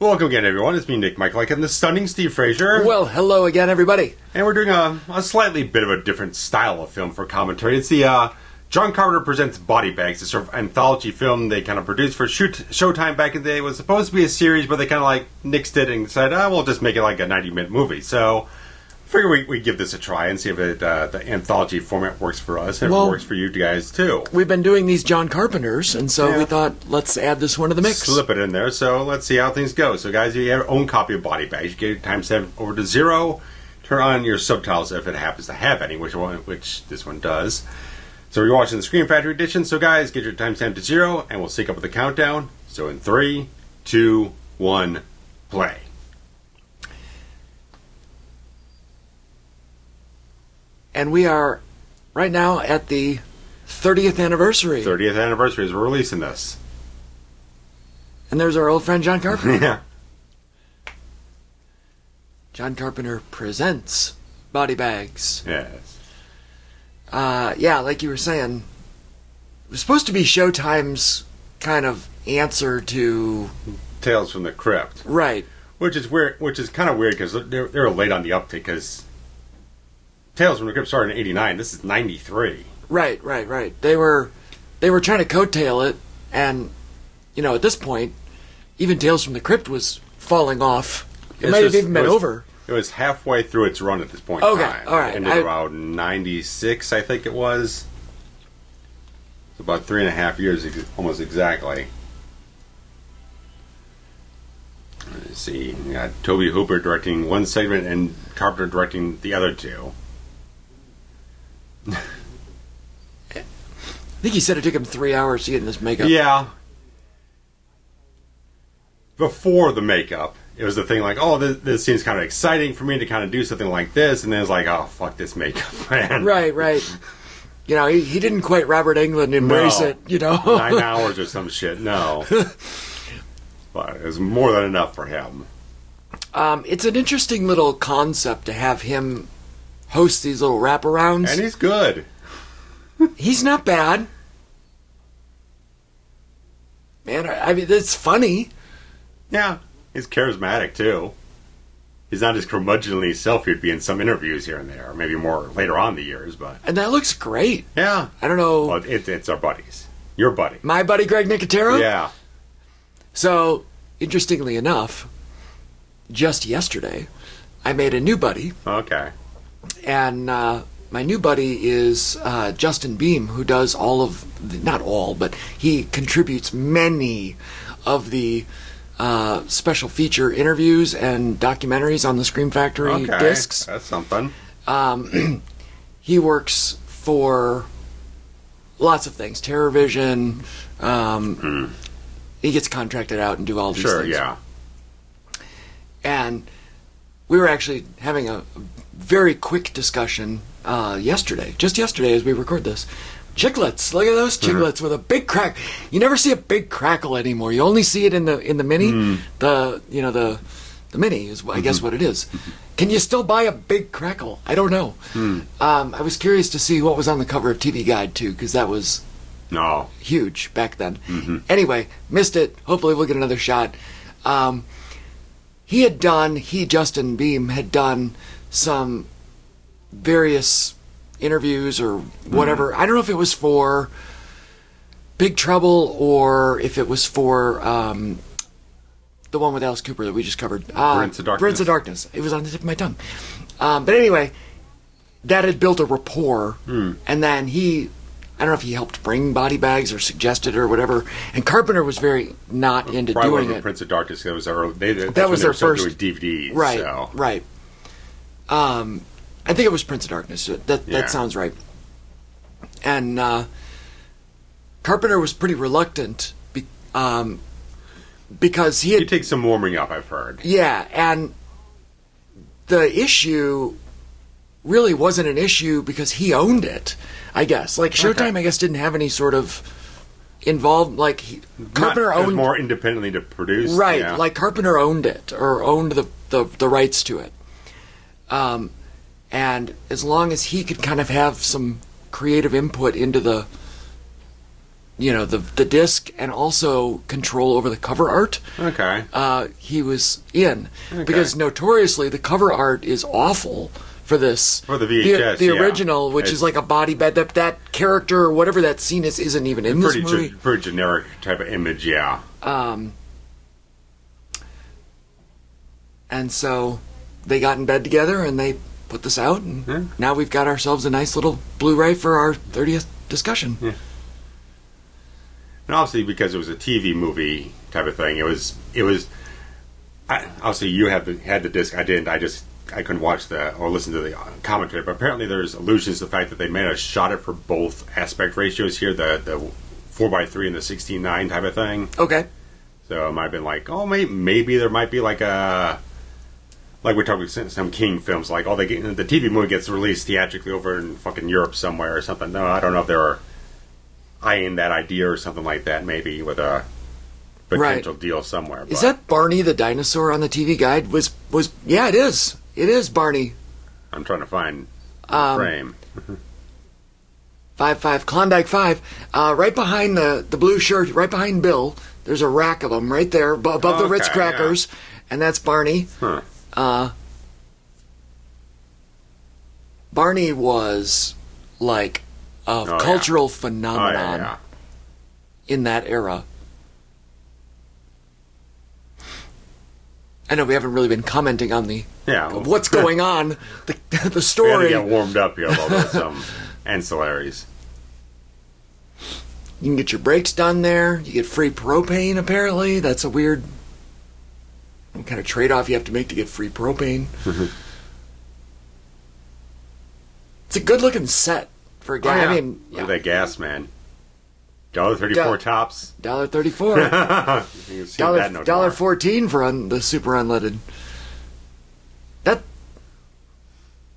Welcome again, everyone. It's me, Nick Michalak, and the stunning Steve Frazier. Well, hello again, everybody. And we're doing a slightly bit of a different style of film for commentary. It's the John Carpenter-produced Body Bags, this sort of anthology film they kind of produced for Showtime back in the day. It was supposed to be a series, but they kind of like nixed it and said, we'll just make it like a 90-minute movie. So I figure we give this a try and see if the anthology format works for us and if it works for you guys, too. We've been doing these John Carpenters, and so we thought, let's add this one to the mix. Slip it in there, so let's see how things go. So, guys, you have your own copy of Body Bags. You get your timestamp over to 0. Turn on your subtitles if it happens to have any, which this one does. So we're watching the Screen Factory edition. So, guys, get your timestamp to 0, and we'll sync up with the countdown. So, in 3, 2, 1, play. And we are right now at the 30th anniversary. 30th anniversary as we're releasing this. And there's our old friend John Carpenter. Yeah. John Carpenter presents Body Bags. Yes. Yeah, like you were saying, it was supposed to be Showtime's kind of answer to Tales from the Crypt. Right. Which is weird. Which is kind of weird because they were late on the uptick because Tales from the Crypt started in '89. This is '93. Right. They were trying to coattail it, and at this point, even Tales from the Crypt was falling off. It might have even been over. It was halfway through its run at this point. Okay, in time. all right. It ended about '96, I think it was. It's about 3.5 years, almost exactly. Let's see. We got Tobe Hooper directing one segment and Carpenter directing the other two. I think he said it took him 3 hours to get in this makeup. Yeah. Before the makeup, it was the thing like, this seems kind of exciting for me to kind of do something like this, and then it's like, oh, fuck this makeup, man. Right. He didn't quite Robert Englund embrace it, 9 hours or some shit, no. But it was more than enough for him. It's an interesting little concept to have him host these little wraparounds. And he's good. He's not bad. Man, I mean, it's funny. Yeah, he's charismatic, too. He's not as curmudgeonly self he'd be in some interviews here and there, maybe more later on in the years, but... And that looks great. Yeah. I don't know... Well, it's our buddies. Your buddy. My buddy Greg Nicotero? Yeah. So, interestingly enough, just yesterday, I made a new buddy. Okay. And my new buddy is Justin Beam, who does all of... not all, but he contributes many of the... special feature interviews and documentaries on the Scream Factory discs. That's something. He works for lots of things. TerrorVision. He gets contracted out and do all these things. Sure, yeah. And we were actually having a very quick discussion just yesterday as we record this. Chiclets. Look at those chiclets with a big crack. You never see a big crackle anymore. You only see it in the mini. The mini is I guess what it is. Can you still buy a big crackle? I don't know. I was curious to see what was on the cover of TV Guide too, because that was huge back then. Anyway, missed it. Hopefully we'll get another shot. Justin Beam had done some various interviews or whatever. I don't know if it was for Big Trouble or if it was for the one with Alice Cooper that we just covered. Prince of Darkness. Prince of Darkness. It was on the tip of my tongue. But anyway, that had built a rapport. And then I don't know if he helped bring Body Bags or suggested or whatever. And Carpenter was very not into doing it. Prince of Darkness. That was their first doing DVDs. Right. So. Right. I think it was Prince of Darkness. That sounds right. And Carpenter was pretty reluctant because he takes some warming up, I've heard. Yeah, and the issue really wasn't an issue because he owned it, I guess. Like Showtime, I guess, didn't have any sort of involved. Like Carpenter owned more independently to produce, right? Yeah. Like Carpenter owned it or owned the rights to it. And as long as he could kind of have some creative input into the the disc and also control over the cover art. Okay. He was in because notoriously the cover art is awful for this. For the VHS, the original, which is like a body bed. That character or whatever that scene is isn't even in this movie. Pretty generic type of image, yeah. And so they got in bed together and they put this out, and now we've got ourselves a nice little Blu-ray for our 30th discussion. Yeah. And obviously, because it was a TV movie type of thing, it was. Obviously, you had the disc. I didn't. I couldn't watch or listen to the commentary. But apparently, there's allusions to the fact that they may have shot it for both aspect ratios here, the 4:3 and the 16:9 type of thing. Okay. So it might have been like, oh, maybe there might be like we're talking some King films, like, the TV movie gets released theatrically over in fucking Europe somewhere or something. No, I don't know if they were eyeing that idea or something like that, maybe with a potential deal somewhere. But. Is that Barney the dinosaur on the TV guide? Yeah, it is. It is Barney. I'm trying to find the frame. 5-5, Klondike 5. Right behind the blue shirt, right behind Bill, there's a rack of them right there above the Ritz crackers, and that's Barney. Huh. Barney was like a cultural phenomenon in that era. I know we haven't really been commenting on what's going on, the story. We had to get warmed up here with all those ancillaries. You can get your brakes done there. You get free propane, apparently. That's a weird kind of trade-off you have to make to get free propane. It's a good-looking set for a guy. I mean, look at that gas, man. $1.34 tops. $1.34. You can see that no more. $1.14 for the super unleaded. That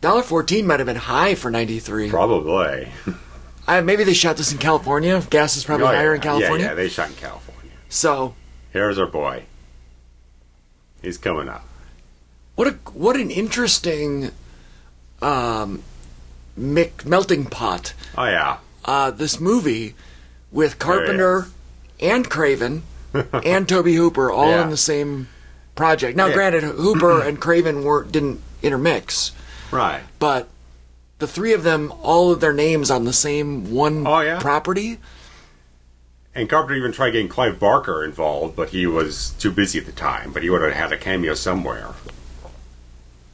$1.14 might have been high for '93. Probably. Maybe they shot this in California. Gas is probably higher in California. Yeah, they shot in California. So here's our boy. He's coming up. What an interesting melting pot. Oh yeah. This movie with Carpenter and Craven and Tobe Hooper all in the same project. Now, granted, Hooper and Craven didn't intermix, right? But the three of them, all of their names on the same one property. And Carpenter even tried getting Clive Barker involved, but he was too busy at the time. But he would have had a cameo somewhere.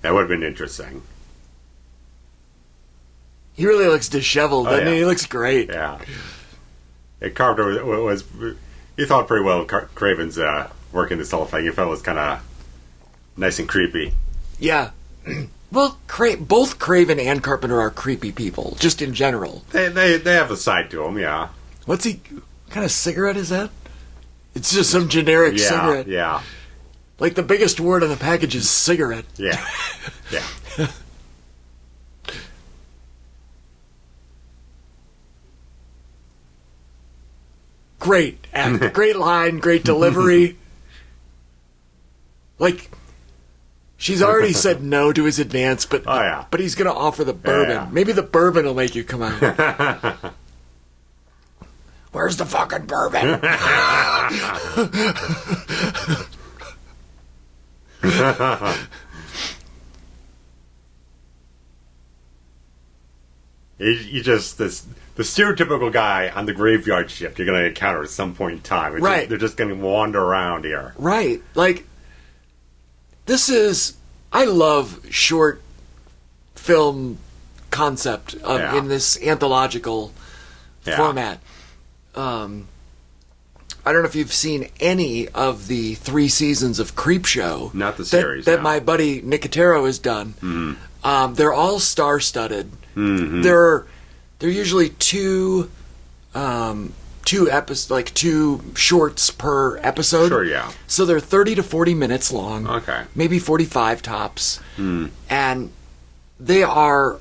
That would have been interesting. He really looks disheveled, doesn't he? He looks great. Yeah. And Carpenter was he thought pretty well of Craven's work in this whole thing. He felt it was kind of nice and creepy. Yeah. Well, both Craven and Carpenter are creepy people, just in general. They have a side to them, yeah. What kind of cigarette is that? It's just some generic cigarette. Yeah. Like the biggest word on the package is cigarette. Yeah. Yeah. Great act, great line, great delivery. Like, she's already said no to his advance, but but he's going to offer the bourbon. Yeah. Maybe the bourbon will make you come out. Where's the fucking bourbon? You just the stereotypical guy on the graveyard shift you're going to encounter at some point in time. They're just going to wander around here. Right. Like, I love short film concept in this anthological format. I don't know if you've seen any of the 3 seasons of Creepshow. Not the series. That my buddy Nicotero has done. Mm-hmm. They're all star-studded. Mm-hmm. They're usually two episodes, like 2 shorts per episode. Sure, yeah. So they're 30 to 40 minutes long. Okay. Maybe 45 tops. And they are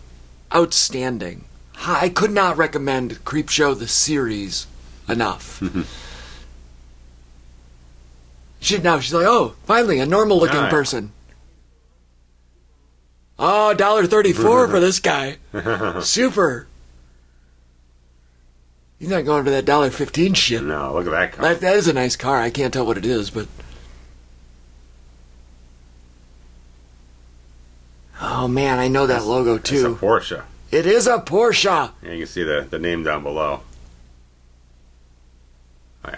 outstanding. I could not recommend Creepshow the series enough. She's like, oh, finally, a normal-looking person. Oh, $1.34 for this guy. Super. He's not going for that $1.15 shit. No, look at that car. That is a nice car. I can't tell what it is, but... Oh, man, I know that logo, too. It's a Porsche. It is a Porsche! Yeah, you can see the name down below.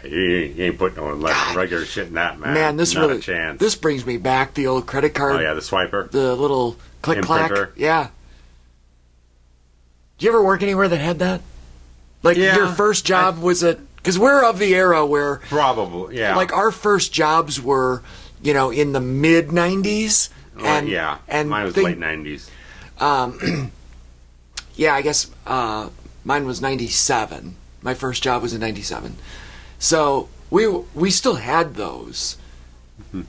You ain't putting no regular shit in that, man. Man, this Not really... a chance. This brings me back, the old credit card. Oh, yeah, the swiper. The little click-clack. Imprinter. Yeah. Did you ever work anywhere that had that? Like, your first job was at... Because we're of the era where... Probably, yeah. Like, our first jobs were, in the mid-90s. And, yeah, and mine was late 90s. Yeah, I guess mine was 97. My first job was in 97. So, we still had those. Mm-hmm.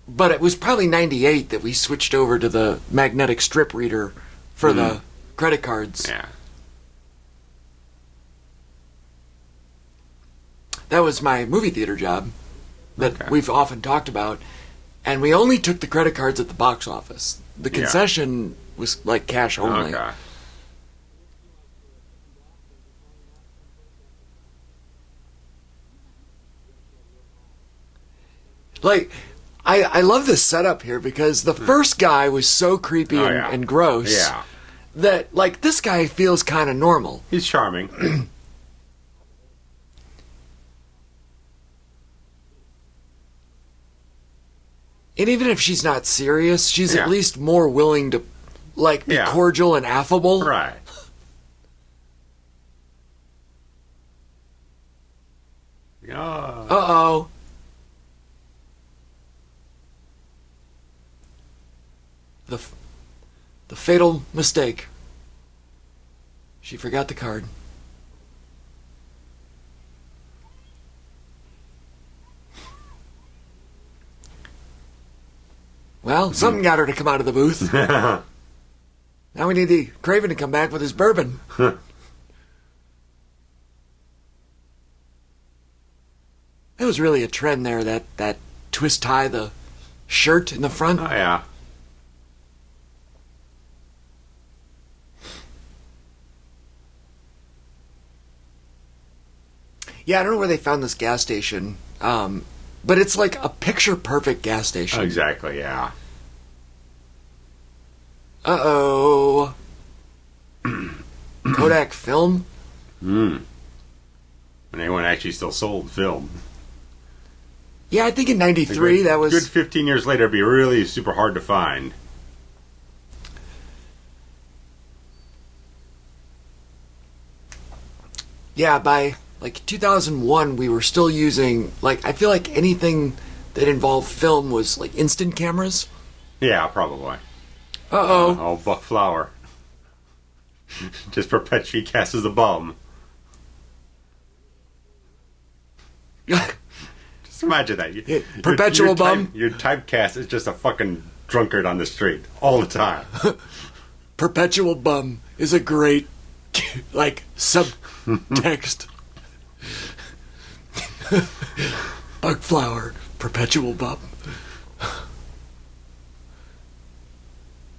But it was probably 98 that we switched over to the magnetic strip reader for the credit cards. Yeah. That was my movie theater job that we've often talked about. And we only took the credit cards at the box office. The concession was like cash only. Okay. Like, I love this setup here because the first guy was so creepy and gross that, like, this guy feels kind of normal. He's charming. And even if she's not serious, she's at least more willing to, like, be cordial and affable. Right. Uh-oh. The fatal mistake. She forgot the card. Well, something got her to come out of the booth. Now we need the Craven to come back with his bourbon. There was really a trend there, that twist tie the shirt in the front. Oh, yeah. Yeah, I don't know where they found this gas station. But it's like a picture-perfect gas station. Exactly, yeah. Uh-oh. Kodak film? And anyone actually still sold film. Yeah, I think in 93 that was... Good 15 years later, it'd be really super hard to find. Yeah, by... Like, 2001, we were still using, like, I feel like anything that involved film was, like, instant cameras. Yeah, probably. Uh-oh. Oh, Buck Flower. Just perpetually cast as a bum. Just imagine that. Perpetual bum? Your typecast is just a fucking drunkard on the street all the time. Perpetual bum is a great, like, subtext. Bug flower, perpetual bum.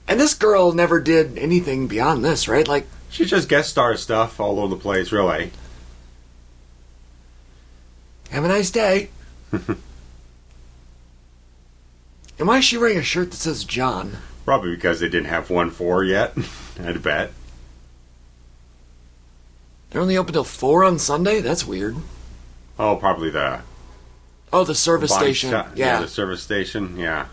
And this girl never did anything beyond this, right? Like, she just guest star stuff all over the place, really. Have a nice day. And why is she wearing a shirt that says John? Probably because they didn't have 1-4 yet, I'd bet. They're only open till 4 on Sunday? That's weird. Oh, probably the... Oh, the service station. Yeah, the service station, yeah.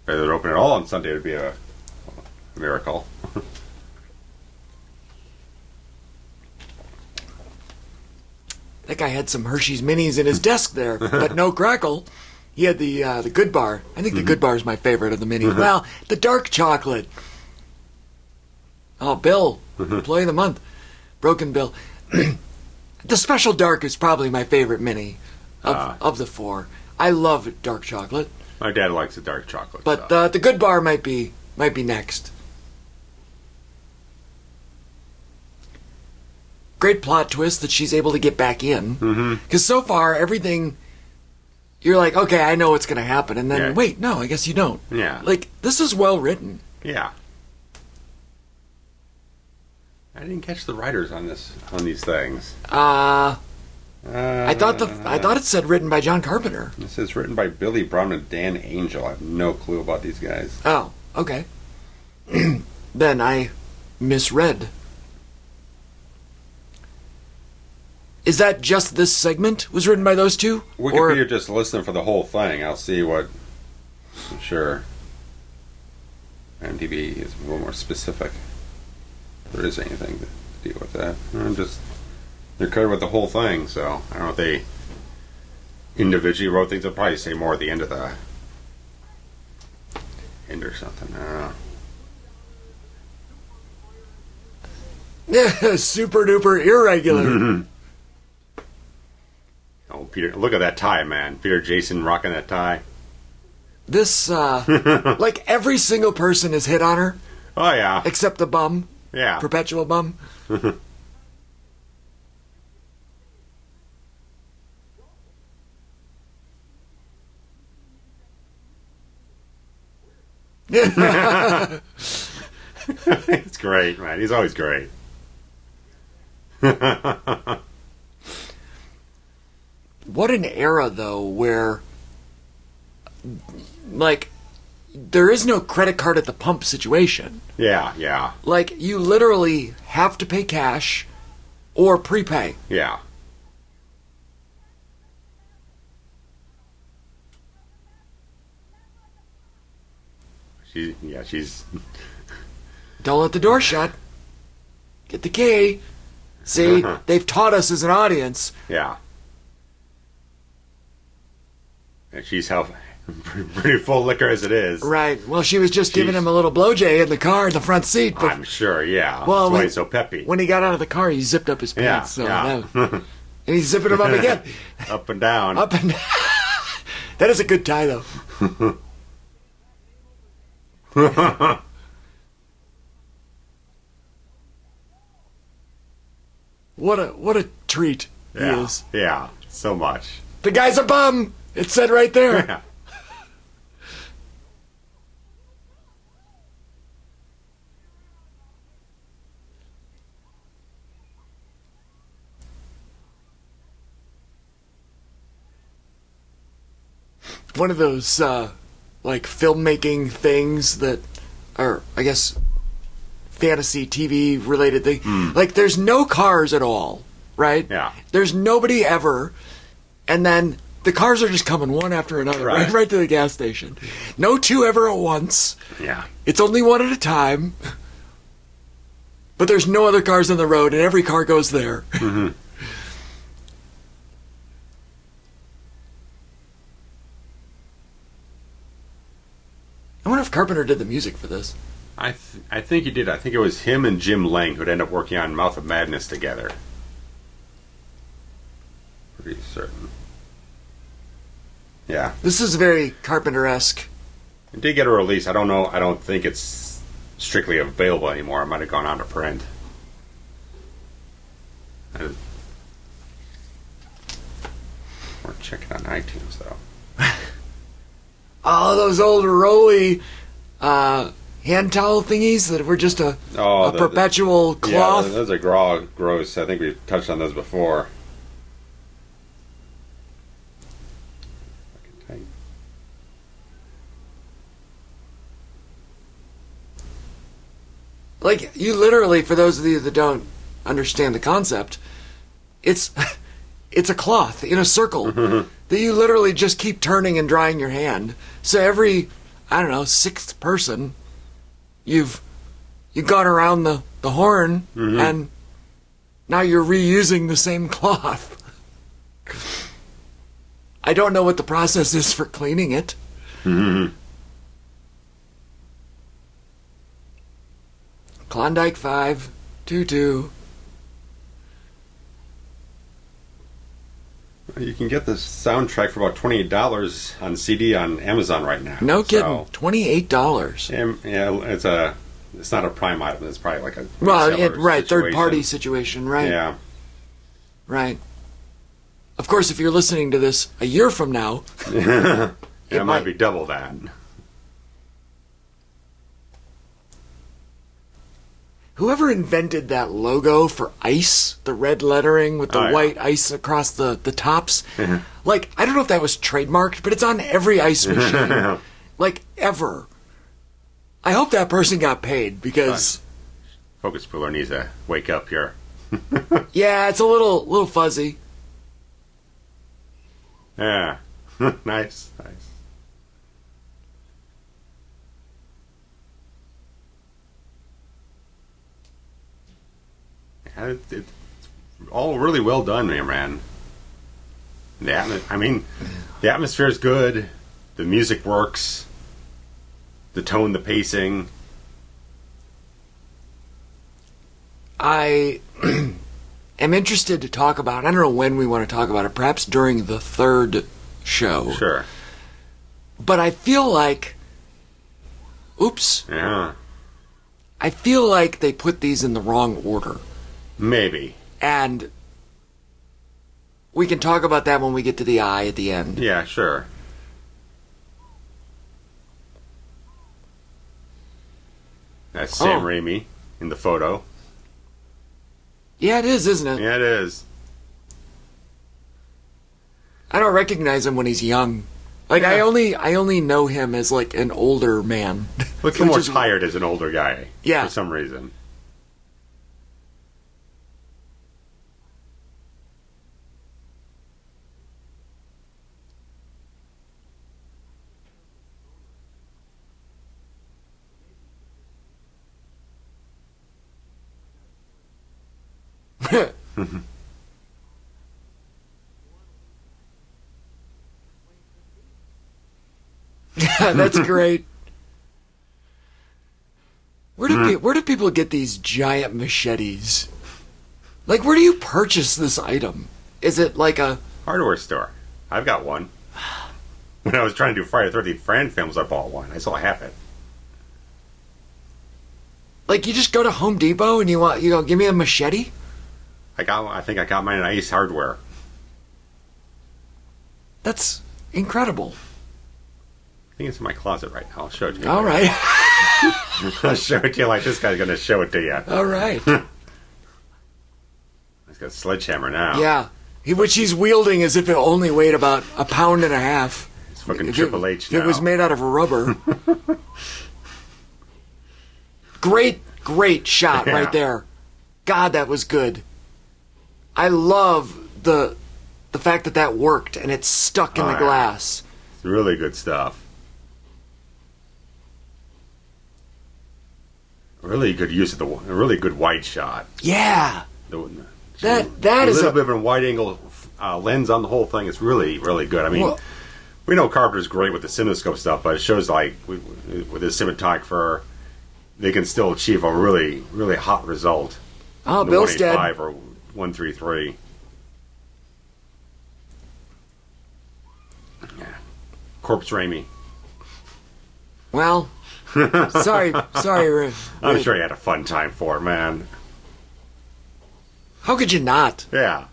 If they're open at all on Sunday, it would be a miracle. That guy had some Hershey's Minis in his desk there, but no crackle. He had the Good Bar. I think the Good Bar is my favorite of the minis. Well, the dark chocolate. Oh, Bill, employee of the month. Broken Bill. The Special Dark is probably my favorite mini of the 4. I love dark chocolate. My dad likes the dark chocolate. But the Good Bar might be next. Great plot twist that she's able to get back in. Because so far, everything... You're like, okay, I know what's going to happen. And then, wait, no, I guess you don't. Yeah. Like, this is well written. Yeah. I didn't catch the writers on these things. I thought it said written by John Carpenter. It says written by Billy Brown and Dan Angel. I have no clue about these guys. Oh, okay. Then I misread. Is that just this segment was written by those two? Wikipedia just listening for the whole thing. I'll see what. I'm sure. IMDb is a little more specific. If there is anything to deal with that. They're covered with the whole thing, so I don't know if they individually wrote things. They'll probably say more at the end of the end or something. I don't know. Yeah, super duper irregular. Oh, Peter, look at that tie, man. Peter Jason rocking that tie. This, like every single person is hit on her. Oh, yeah. Except the bum. Yeah. Perpetual bum. It's great, man. He's always great. What an era, though, where, like, there is no credit card at the pump situation. Yeah, yeah. Like, you literally have to pay cash or prepay. Yeah. She's... Don't let the door shut. Get the key. See, they've taught us as an audience. Yeah. And she's pretty full liquor as it is. Right. Well, she was just giving him a little blowjay in the car in the front seat. But, I'm sure, yeah. Well, that's why he's so peppy. When he got out of the car, he zipped up his pants. Yeah, and he's zipping them up again. Up and down. Up and down. That is a good tie, though. What a treat he is. Yeah, so much. The guy's a bum. It said right there. Yeah. One of those like filmmaking things that are, I guess, fantasy TV related thing. Like, there's no cars at all, right? Yeah. There's nobody ever, and then the cars are just coming one after another, right to the gas station. No two ever at once. Yeah. It's only one at a time. But there's no other cars on the road, and every car goes there. Mm-hmm. I wonder if Carpenter did the music for this. I think he did. I think it was him and Jim Lang who'd end up working on Mouth of Madness together. Pretty certain. Yeah. This is very Carpenter-esque. It did get a release. I don't know. I don't think it's strictly available anymore. It might have gone on to print. We're checking on iTunes, though. Oh, those old rolly hand towel thingies that were just a perpetual cloth. Yeah, those are gross. I think we've touched on those before. Like, you literally, for those of you that don't understand the concept, it's a cloth in a circle that you literally just keep turning and drying your hand. So every, I don't know, sixth person, you've gone around the horn, and now you're reusing the same cloth. I don't know what the process is for cleaning it. Klondike 522. You can get the soundtrack for about $28 on CD on Amazon right now. No kidding, $28. Yeah, it's not a prime item. It's probably like a third party situation, right? Yeah, right. Of course, if you're listening to this a year from now, it might be double that. whoever invented that logo for ice, the red lettering with the white ice across the tops, like, I don't know if that was trademarked, but it's on every ice machine. Like, ever. I hope that person got paid, because... Focus puller needs to wake up here. Yeah, it's a little fuzzy. Yeah. Nice. Yeah, it's all really well done, man. The atmosphere is good. The music works. The tone, the pacing. I am interested to talk about, I don't know when we want to talk about it, perhaps during the third show. Sure. But I feel like... Oops. Yeah. I feel like they put these in the wrong order. Maybe. And we can talk about that when we get to the eye at the end. Yeah, sure. That's Sam Raimi in the photo. Yeah, it is, isn't it? Yeah, it is. I don't recognize him when he's young. Like, yeah. I only know him as, like, an older man. Looks more tired as an older guy. Yeah. For some reason. That's great. Where do people get these giant machetes? Like, where do you purchase this item? Is it like a hardware store? I've got one. When I was trying to do Friday the 13th fan films, I bought one. I still have it. Like, you just go to Home Depot and you go, give me a machete? I think I got mine in Ace Hardware. That's incredible. I think it's in my closet right now. I'll show it to you. All right. I'll show it to you like this guy's going to show it to you. All right. He's got a sledgehammer now. Yeah. Which he's wielding as if it only weighed about 1.5 pounds. It's fucking Triple H now. It was made out of rubber. Great shot right there. God, that was good. I love the fact that worked and it's stuck in the glass. It's really good stuff. Really good use of a really good wide shot. Yeah. That is a little bit of a wide angle lens on the whole thing. It's really, really good. I mean, we know Carpenter's great with the cinemascope stuff, but it shows like with his cinematographer, they can still achieve a really, really hot result. Oh, Bill's dead. 185 or 133. Yeah. Corpse Raimi. Well, sorry. I'm sure you had a fun time for it, man. How could you not? Yeah.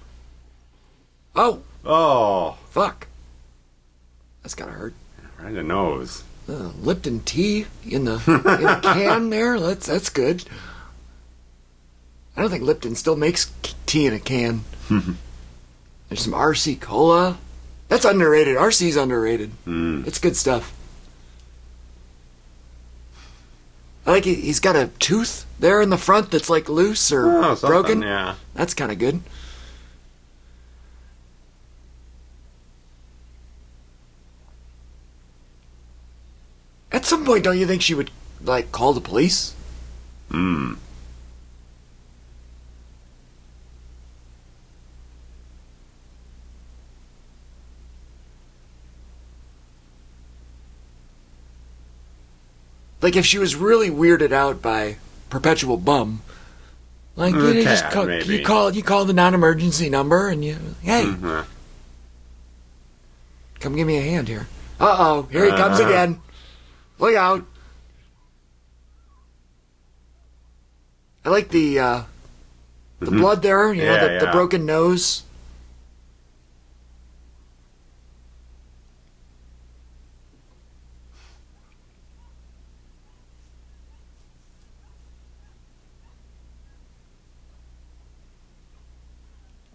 Oh. Fuck. That's gotta hurt. Right in the nose. Lipton tea in the can there. That's good. I don't think Lipton still makes tea in a can. There's some RC Cola. That's underrated. RC's underrated. It's good stuff. I like he's got a tooth there in the front that's like loose or broken. Yeah. That's kind of good. At some point, don't you think she would, like, call the police? Like, if she was really weirded out by Perpetual Bum, like, you just call the non-emergency number and hey, come give me a hand here. Uh-oh, here he comes again. Look out. I like the blood there, the broken nose.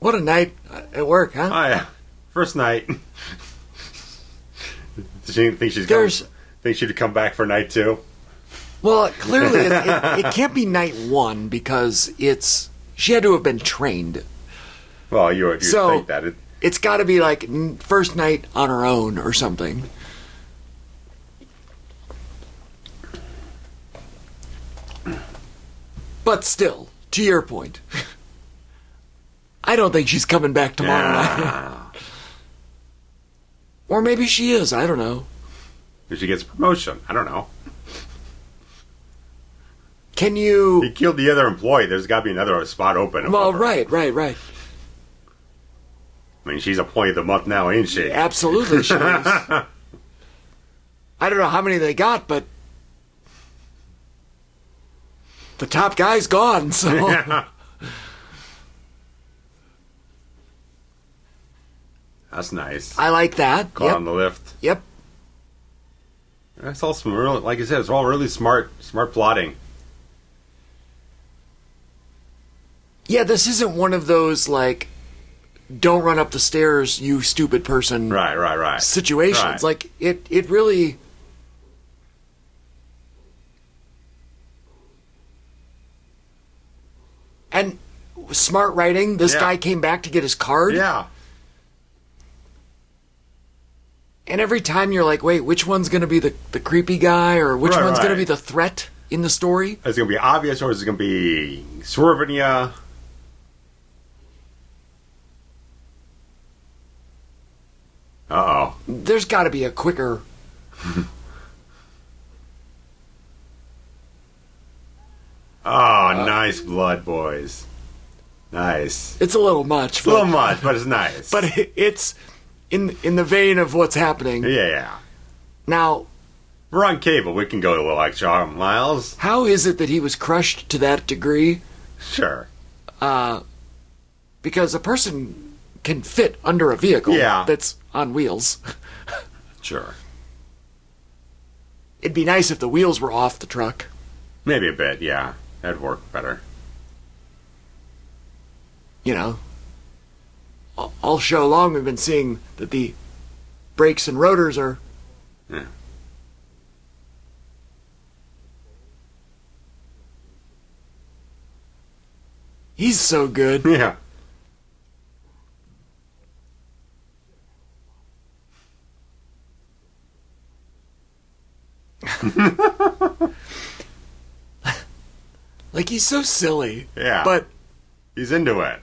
What a night at work, huh? Oh yeah, first night. Does she think she'd come back for night 2? Well, clearly it can't be night 1 because she had to have been trained. Well, you think that it's got to be like first night on her own or something. But still, to your point, I don't think she's coming back tomorrow night. Or maybe she is. I don't know. If she gets a promotion, I don't know. Can you? He killed the other employee. There's got to be another spot open. Well, right. I mean, she's employee of the month now, ain't she? Absolutely, she is. I don't know how many they got, but the top guy's gone, so... Yeah. That's nice. I like that. Caught on the lift. Yep. That's all some really, like I said, it's all really smart plotting. Yeah, this isn't one of those, like, don't run up the stairs, you stupid person. Right. Situations. Right. Like, it really... And smart writing. This guy came back to get his card. Yeah. And every time you're like, wait, which one's going to be the creepy guy, or which one's going to be the threat in the story? Is it going to be obvious, or is it going to be swerving you? Uh-oh. There's got to be a quicker... Oh, nice blood, boys. Nice. It's a little much. It's a little much, but it's nice. But it's in the vein of what's happening. Yeah. Now... We're on cable. We can go a little extra miles. How is it that he was crushed to that degree? Sure. Because a person can fit under a vehicle that's on wheels. Sure. It'd be nice if the wheels were off the truck. Maybe a bit, yeah. That'd work better. You know, all show long we've been seeing that the brakes and rotors are... Yeah. He's so good. Yeah. Like, he's so silly. Yeah. But he's into it.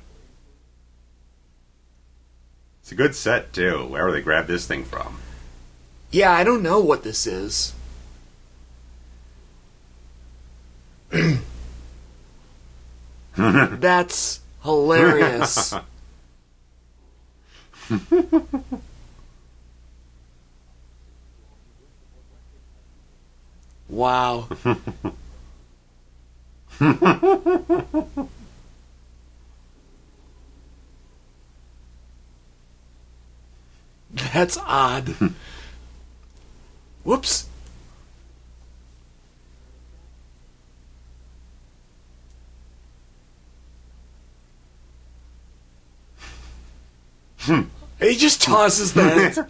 It's a good set, too. Wherever they grabbed this thing from. yeah, I don't know what this is. That's hilarious. Wow. That's odd. Whoops. He just tosses that.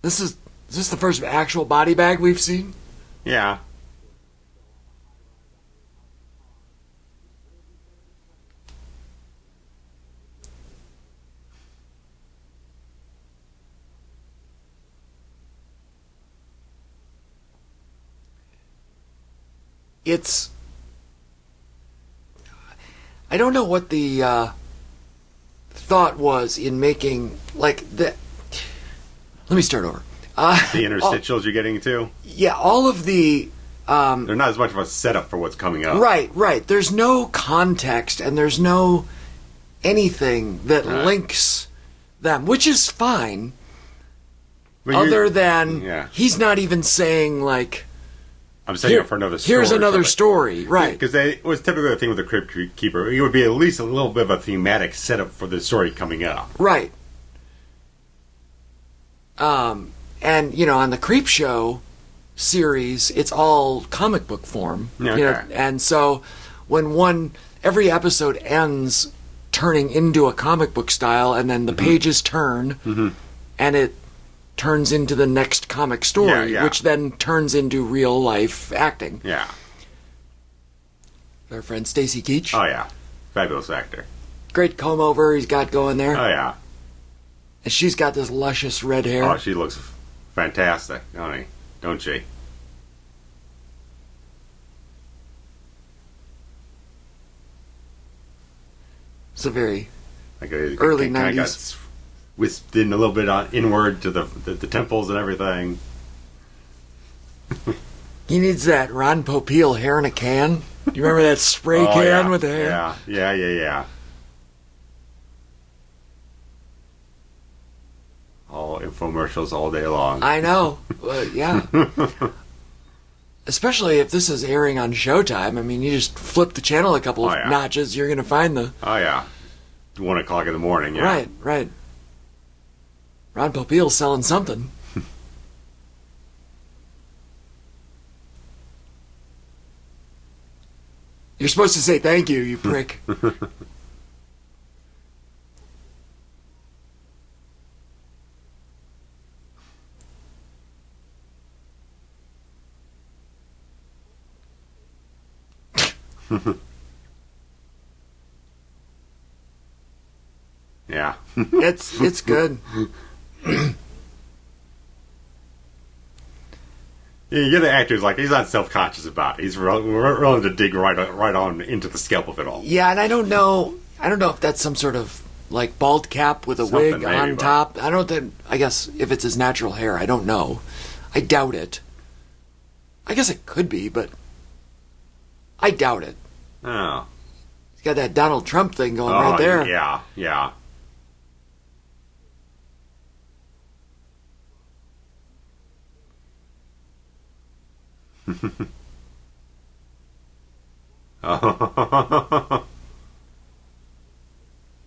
Is this the first actual body bag we've seen? Yeah. It's... I don't know what the thought was in making, like, the... Let me start over. The interstitials you're getting to? Yeah, all of the... They're not as much of a setup for what's coming up. Right. There's no context, and there's no anything that links them, which is fine, other than he's not even saying, like... I'm saying it for another story. Here's another story, right. Because it was typically the thing with the Crypt Keeper. It would be at least a little bit of a thematic setup for the story coming up. Right. And, you know, on the Creep Show series, it's all comic book form. Okay. You know, and so when every episode ends turning into a comic book style, and then the pages turn, and it turns into the next comic story, which then turns into real life acting. Yeah. Our friend Stacy Keach. Oh, yeah. Fabulous actor. Great comb over he's got going there. Oh, yeah. And she's got this luscious red hair. Oh, she looks fantastic, don't she? It's a very like early 90s. Got whisked in a little bit inward to the temples and everything. He needs that Ron Popeil hair in a can. Do you remember that spray can with the hair? Yeah. All infomercials all day long. I know. Yeah. Especially if this is airing on Showtime. I mean, you just flip the channel a couple of notches, you're going to find the... Oh, yeah. 1 o'clock in the morning, yeah. Right. Ron Popeil's selling something. You're supposed to say thank you, you prick. Yeah. It's good. You get the actor's like, he's not self-conscious about it. He's willing to dig right on into the scalp of it all. Yeah, and I don't know if that's some sort of like bald cap with a wig on top. I guess if it's his natural hair, I don't know. I doubt it. I guess it could be, but I doubt it. Oh. He's got that Donald Trump thing going right there. Yeah.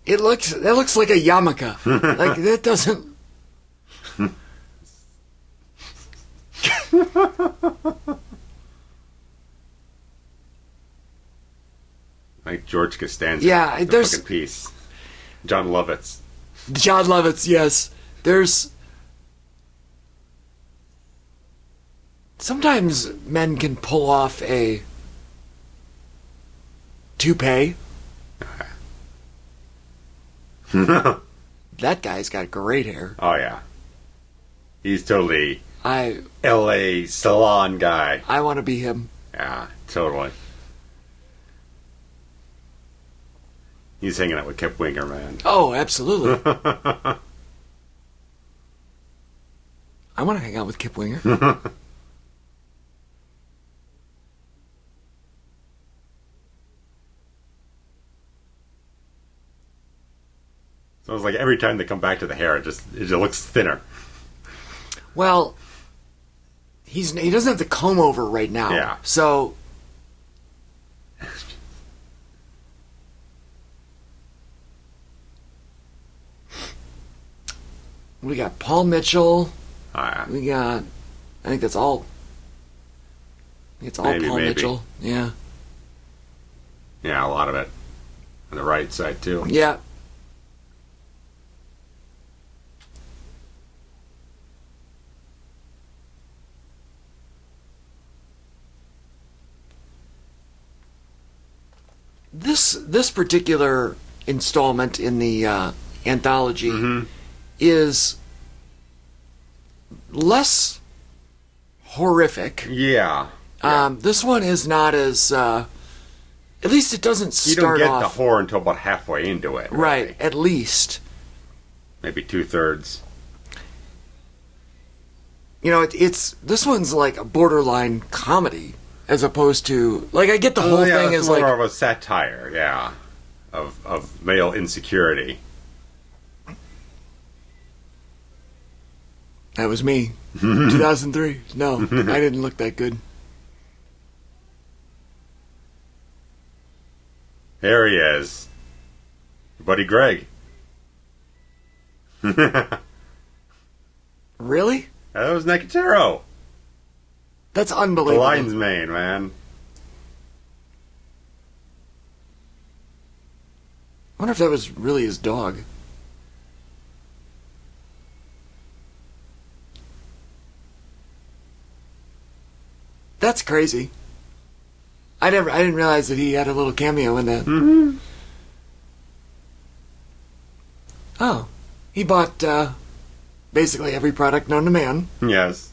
It looks like a yarmulke. Like that doesn't. Like George Costanza. Yeah, there's fucking piece. John Lovitz, yes. There's sometimes men can pull off a toupee. That guy's got great hair. Oh yeah, he's totally I L.A. salon guy. I want to be him. Yeah, totally. He's hanging out with Kip Winger, man. Oh, absolutely. I want to hang out with Kip Winger. So it's like every time they come back to the hair, it just looks thinner. Well, he doesn't have the comb over right now. Yeah. So we got Paul Mitchell. We got, I think that's all. It's all maybe. Paul Mitchell. Yeah. Yeah, a lot of it. On the right side, too. Yeah. This particular installment in the anthology is less horrific. Yeah. This one is not as... at least it doesn't start off... You don't get the horror until about halfway into it. Really. Right, at least. Maybe 2/3. You know, this one's like a borderline comedy, as opposed to... Like, I get the whole thing is more like... more of a satire, yeah, of male insecurity. That was me. 2003. No, I didn't look that good. There he is. Buddy Greg. Really? That was Nicotero. That's The unbelievable. lion's mane, man. wonder if that was really his dog. That's crazy. I didn't realize that he had a little cameo in that. Mm-hmm. Oh, he bought basically every product known to man. Yes.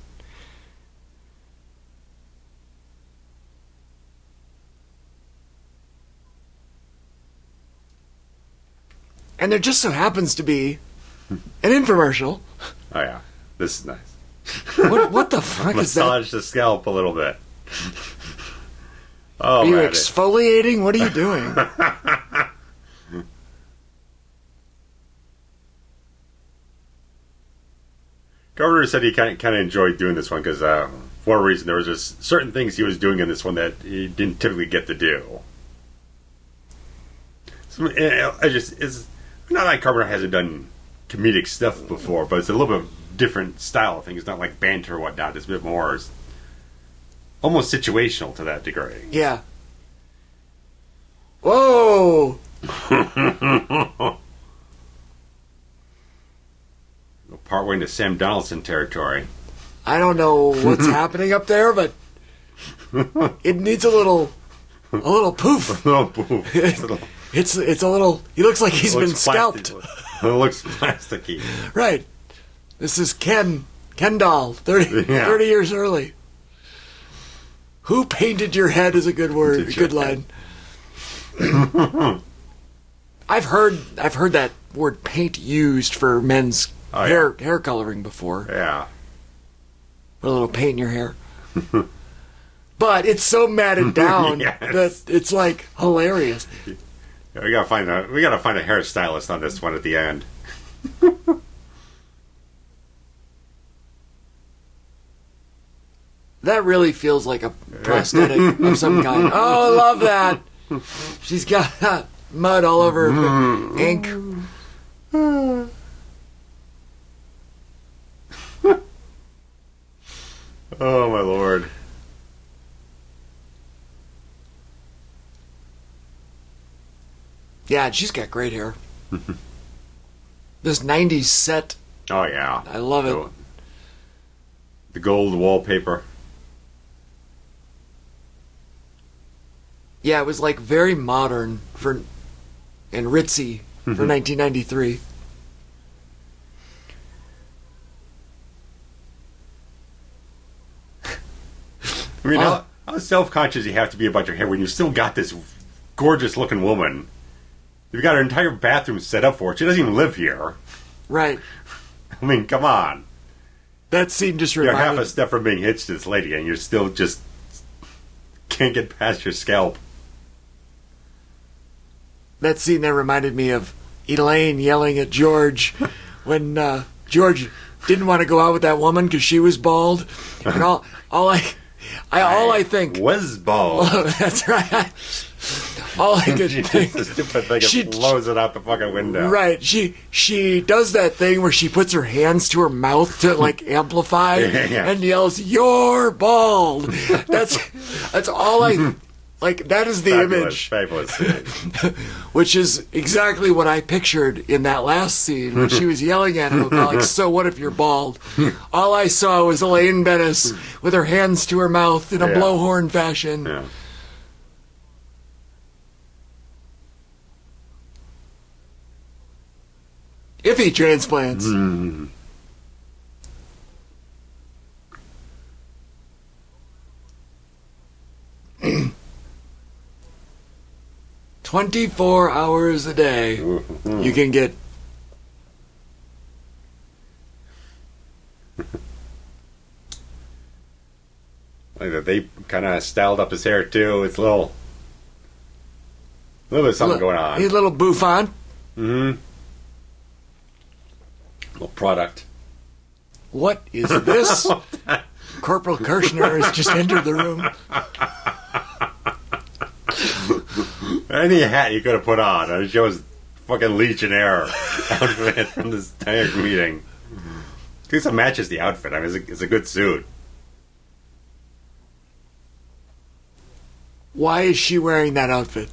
And there just so happens to be an infomercial. Oh yeah, this is nice. What the fuck is that? Massage the scalp a little bit. Oh, Are you man, exfoliating? What are you doing? Carpenter said he kind of enjoyed doing this one because, for one reason, there was just certain things he was doing in this one that he didn't typically get to do. So, it's not like Carpenter hasn't done comedic stuff before, but it's a little bit different style of thing. It's not like banter or whatnot. It's a bit more almost situational to that degree. Yeah. Whoa! Partway into Sam Donaldson territory. I don't know what's happening up there, but it needs a little poof. A little poof. It's a little. He looks like he's been scalped. It looks plasticky. Right. This is Ken doll. 30 years early. Who painted your head is a good word. A good line. I've heard that word paint used for men's hair coloring before. Yeah. Put a little paint in your hair. But it's so matted down that it's like hilarious. Yeah, we gotta find a hairstylist on this one at the end. That really feels like a prosthetic of some kind. Oh, I love that. She's got mud all over her ink. Oh my lord. Yeah, she's got great hair. This 90s set. Oh yeah. I love it. The gold wallpaper. Yeah, it was like very modern and ritzy for 1993. I mean, how self-conscious you have to be about your hair when you still got this gorgeous-looking woman. You've got her entire bathroom set up for it. She doesn't even live here. Right. I mean, come on. That scene just You're reminded... half a step from being hitched to this lady, and you're still just can't get past your scalp. That scene there reminded me of Elaine yelling at George when George didn't want to go out with that woman because she was bald. And all I think was bald. That's right. All I could think. The stupid thing, she blows it out the fucking window. Right. She does that thing where she puts her hands to her mouth to like amplify and yells, "You're bald." That's all I. Like, that is the image. Fabulous. Which is exactly what I pictured in that last scene when she was yelling at him about, like, so what if you're bald? All I saw was Elaine Bennis with her hands to her mouth in a blowhorn fashion. Yeah. Iffy transplants. 24 hours a day, you can get... Like that, they kind of styled up his hair too. It's a little bit of something going on. He's a little bouffant. Mm-hmm. Little product. What is this? Corporal Kirshner has just entered the room. Any hat you could have put on. It shows fucking Legionnaire outfit from this entire meeting. At least it matches the outfit. I mean, it's a good suit. Why is she wearing that outfit?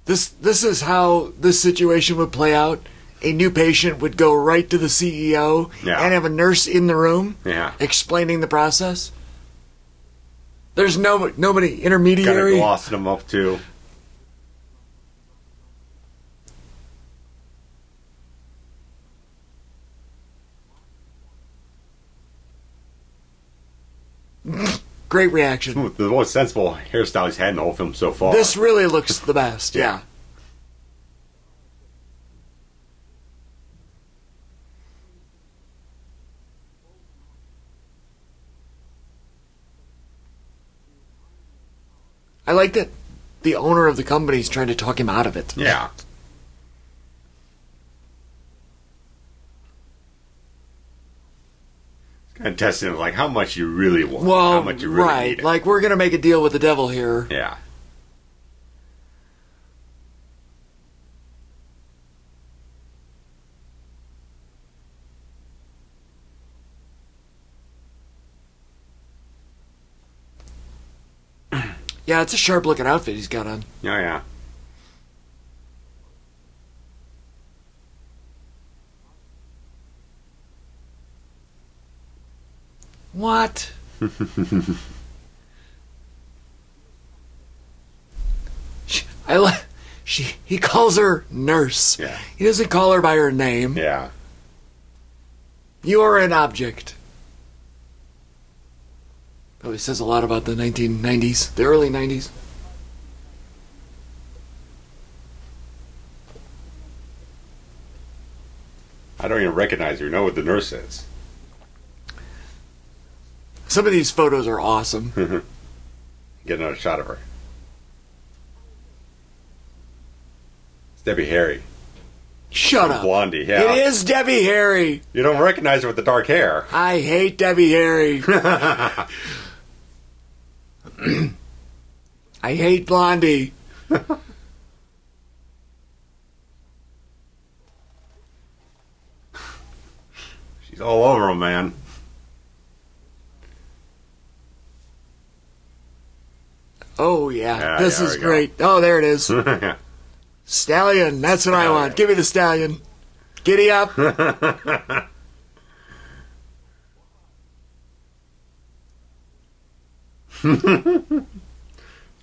This is how this situation would play out. A new patient would go right to the CEO and have a nurse in the room explaining the process. There's nobody intermediary. Kind of glossing them up too. Great reaction. The most sensible hairstyle he's had in the whole film so far. This really looks the best, yeah. I like that the owner of the company is trying to talk him out of it. Yeah. Kind of testing it, like how much you really want. Well, how much you really need it. Like we're going to make a deal with the devil here. Yeah. Yeah, it's a sharp-looking outfit he's got on. Oh, yeah. What? He calls her nurse. Yeah. He doesn't call her by her name. Yeah. You are an object. Oh, it says a lot about the 1990s, the early 90s. I don't even recognize her. Know what the nurse is. Some of these photos are awesome. Get another shot of her. It's Debbie Harry. Shut up. Blondie, yeah. It is Debbie Harry. You don't recognize her with the dark hair. I hate Debbie Harry. I hate Blondie. She's all over him, man. Oh, yeah. This is we go. great. Oh, there it is. Stallion. That's what I want. Give me the stallion. Giddy up.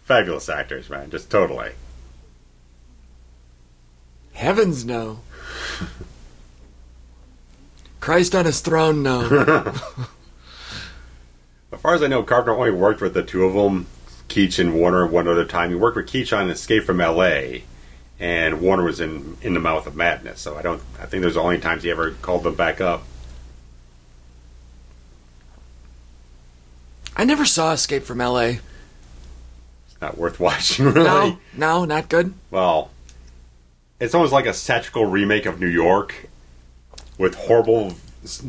Fabulous actors, man. Just totally. Heavens, no. Christ on his throne, no. As far as I know, Carpenter only worked with the two of them, Keach and Warner, one other time. He worked with Keach on Escape from L.A., and Warner was in The Mouth of Madness. So I think those are the only times he ever called them back up. I never saw Escape from L.A. It's not worth watching, really. No, not good. Well, it's almost like a satirical remake of New York with horrible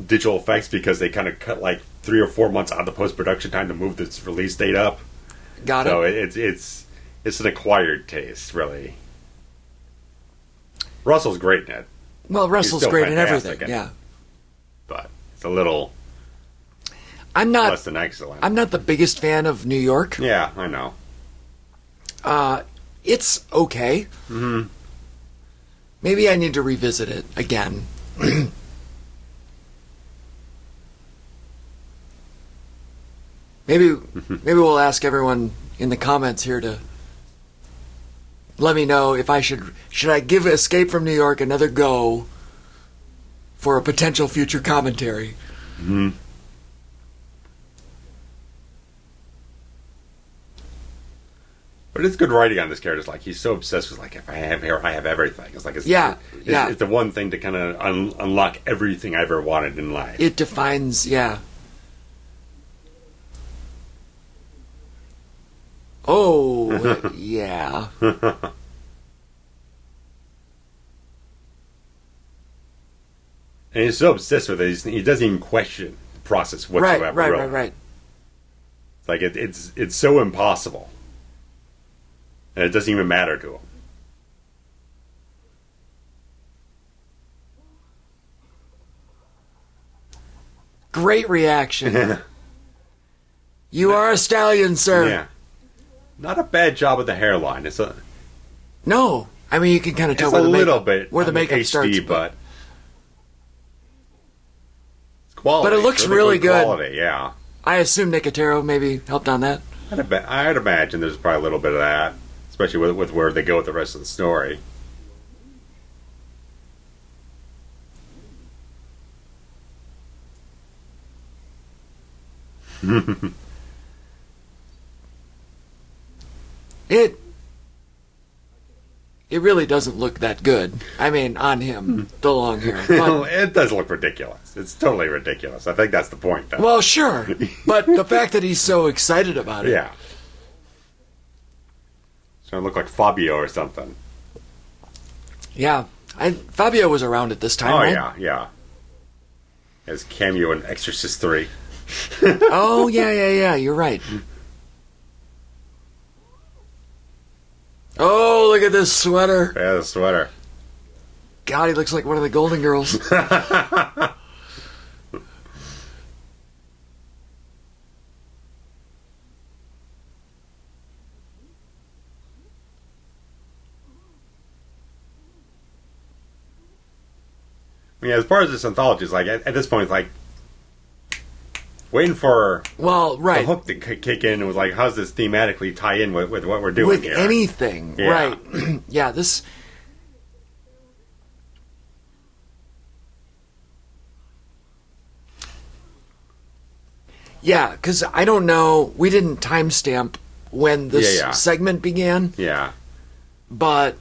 digital effects because they kind of cut like 3 or 4 months out of the post-production time to move this release date up. Got it. So it's an acquired taste, really. Russell's great in it. Well, Russell's great in fantastic everything, yeah. But it's a little I'm not less than excellent. I'm not the biggest fan of New York. Yeah, I know. It's okay. Mm-hmm. Maybe I need to revisit it again. Maybe we'll ask everyone in the comments here to let me know if I should I give Escape from New York another go for a potential future commentary. Mm-hmm. But it's good writing on this character. It's like he's so obsessed with like, if I have hair, I have everything. It's like it's the one thing to kind of unlock everything I ever wanted in life. It defines, yeah. Oh, yeah. And he's so obsessed with it, he doesn't even question the process whatsoever. Right. It's like it's so impossible, and it doesn't even matter to him. Great reaction. You are a stallion, sir. Yeah. Not a bad job with the hairline. It's No, I mean you can kind of tell It's where a the little makeup, bit where the on the makeup HD, starts, but it's quality. But it looks really really good. Quality, yeah. I assume Nicotero maybe helped on that. I'd imagine there's probably a little bit of that, especially with where they go with the rest of the story. It really doesn't look that good. I mean, on him, the long hair. But, It does look ridiculous. It's totally ridiculous. I think that's the point, though. well, sure. But the fact that he's so excited about it. Yeah. It's going to look like Fabio or something. Yeah. Fabio was around at this time, Oh, right? yeah. As cameo in Exorcist 3. Oh, yeah. You're right. Oh, look at this sweater. Yeah, the sweater. God, he looks like one of the Golden Girls. Yeah, as far as this anthology is like, at this point, it's like waiting for Well, right. the hook to kick in. It was like, how's this thematically tie in with what we're doing With here? anything. Yeah. Right. Yeah, this... Yeah, because I don't know, we didn't timestamp when this Yeah. segment began, Yeah. but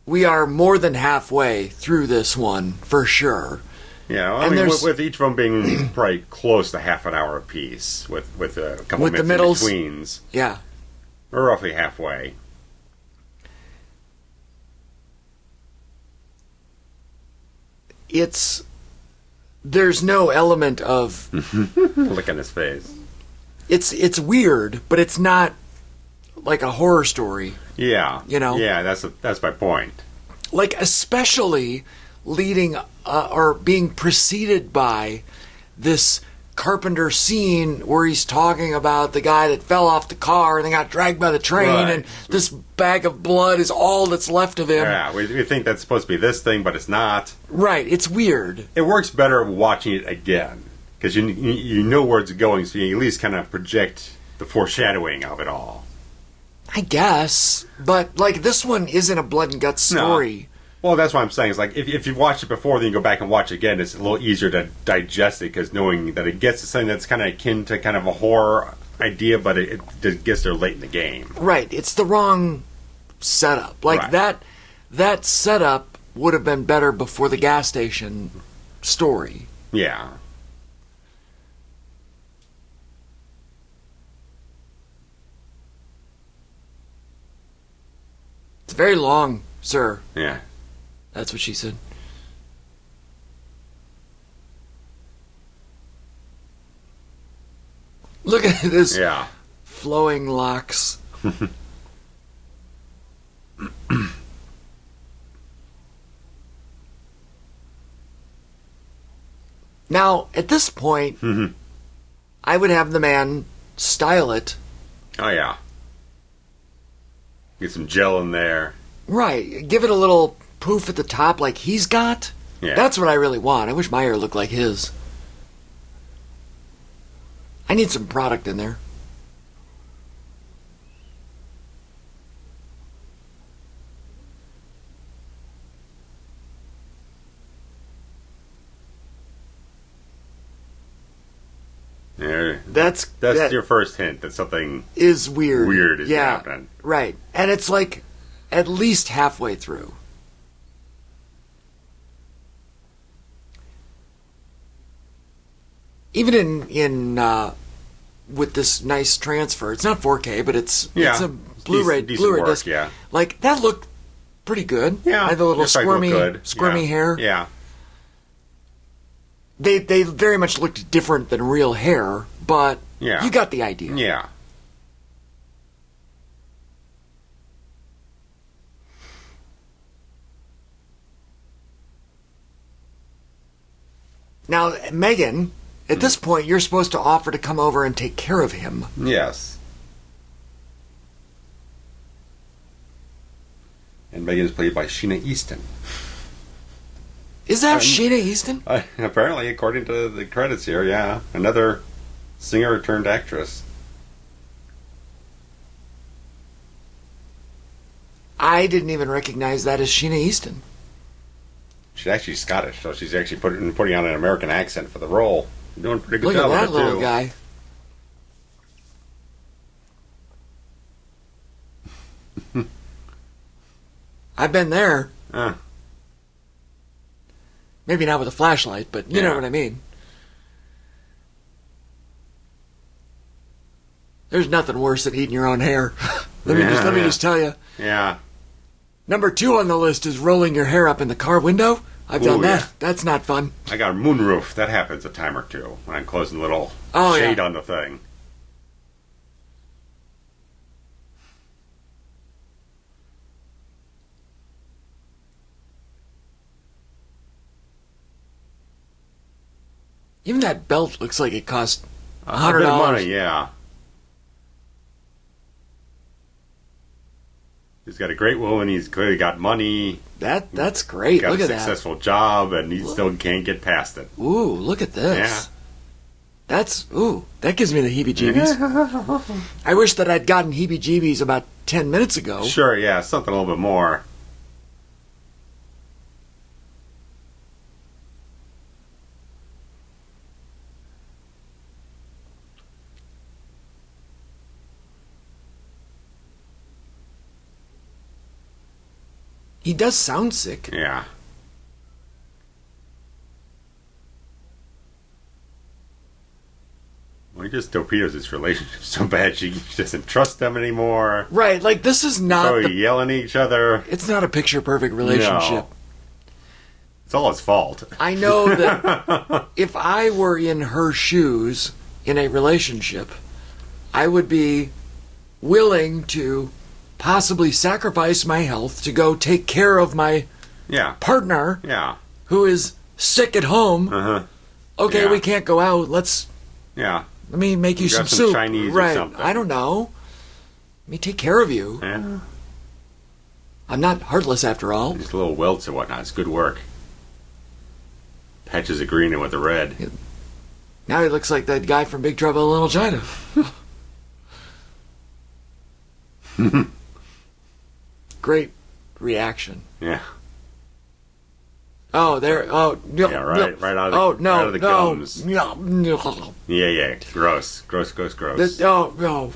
we are more than halfway through this one, for sure. Yeah, well, And I mean, there's- with each of them being probably close to half an hour apiece, with a couple With the minutes middles. in betweens. Yeah. We're roughly halfway. There's no element of... Look at his face. It's weird, but it's not like a horror story. Yeah. You know? Yeah, that's my point. Like, especially leading or being preceded by this Carpenter scene where he's talking about the guy that fell off the car and then got dragged by the train, Right. and this bag of blood is all that's left of him. Yeah, we think that's supposed to be this thing, but it's not. Right, it's weird. It works better watching it again, because you know where it's going, so you at least kind of project the foreshadowing of it all. I guess, but like this one isn't a blood and guts No. story. Well, that's what I'm saying. It's like if you've watched it before, then you go back and watch it again. It's a little easier to digest it because knowing that it gets to something that's kind of akin to kind of a horror idea, but it gets there late in the game. Right, it's the wrong setup. Like Right. that setup would have been better before the gas station story. Yeah. It's very long, sir. Yeah. That's what she said. Look at this Yeah. flowing locks. Now, at this point, I would have the man style it. Oh, yeah. Get some gel in there. Right. Give it a little poof at the top like he's got. Yeah. That's what I really want. I wish my hair looked like his. I need some product in there. Yeah. That's That's your first hint that something is weird. weird is yeah, happening. right. And it's like at least halfway through. Even in with this nice transfer, it's not 4K, but it's a Blu-ray decent Blu-ray work, disc. yeah. Like that looked pretty good. Yeah. I had the little Looks like it looked squirmy good. hair. Yeah. They very much looked different than real hair, but Yeah. you got the idea. Yeah. Now, Megan, at this point, you're supposed to offer to come over and take care of him. Yes. Megan is played by Sheena Easton. Is that Sheena Easton? Apparently, according to the credits here, yeah. Another singer turned actress. I didn't even recognize that as Sheena Easton. She's actually Scottish, so she's actually putting on an American accent for the role. Doing a pretty good Look job at that with it, little too. guy. I've been there. Maybe not with a flashlight, but you know what I mean. There's nothing worse than eating your own hair. Let me just tell you. Yeah. Number 2 on the list is rolling your hair up in the car window. I've done that. Yeah. That's not fun. I got a moonroof. That happens a time or two when I'm closing a little shade on the thing. Even that belt looks like it cost $100. A bit of money, yeah. He's got a great woman. He's clearly got money. That's great. Got look a at that. successful job, and he still can't get past it. Ooh, look at this. Yeah. That gives me the heebie-jeebies. I wish that I'd gotten heebie-jeebies about 10 minutes ago. Sure, yeah, something a little bit more. He does sound sick. Yeah. Well, he just torpedoes this relationship so bad she doesn't trust them anymore. Right, like this is not yelling at each other. It's not a picture-perfect relationship. No. It's all his fault. I know that if I were in her shoes in a relationship, I would be willing to possibly sacrifice my health to go take care of my partner who is sick at home. Okay, we can't go out. Let me make you some soup. Chinese right. or something. I don't know. Let me take care of you. Yeah. I'm not heartless after all. These little welts and whatnot. It's good work. Patches of green in with the red. Now he looks like that guy from Big Trouble in Little China. Great reaction. Yeah. Oh, there. Oh, yeah. Right. Right out of the, out of the gums. No. Yeah. Gross. No.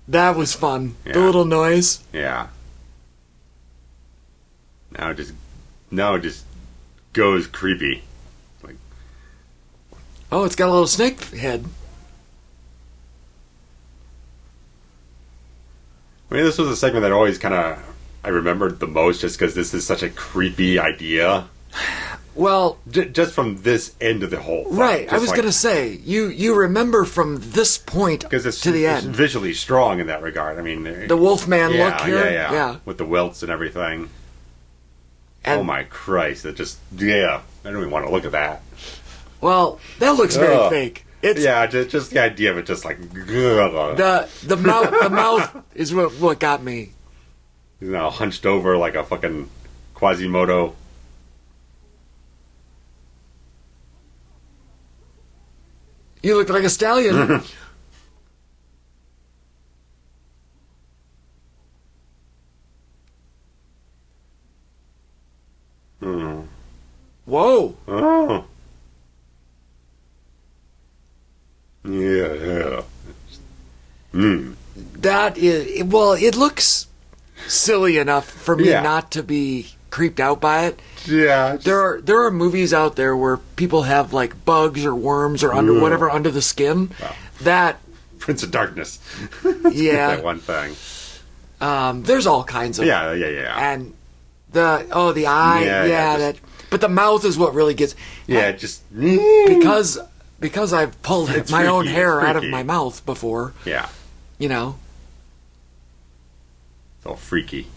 That was fun. Yeah. The little noise. Yeah. Now it just goes creepy. Like. Oh, it's got a little snake head. I mean, this was a segment that always kind of I remembered the most, just because this is such a creepy idea. Well, just from this end of the whole thing. Right, I was going to say, you remember from this point to the end. It's visually strong in that regard. I mean, the Wolfman look here? Yeah. With the welts and everything. And, oh my Christ, I don't even want to look at that. Well, that looks very fake. It's, just the idea of it, just like the mouth is what got me. He's now hunched over like a fucking Quasimodo. You look like a stallion. Whoa. Oh. Yeah. That is, well, it looks silly enough for me not to be creeped out by it. Yeah. There are movies out there where people have like bugs or worms or whatever under the skin. Wow. That Prince of Darkness. Yeah. That one thing. There's all kinds of And the eye, but the mouth is what really gets because I've pulled my own hair out of my mouth before. Yeah. You know. It's all freaky.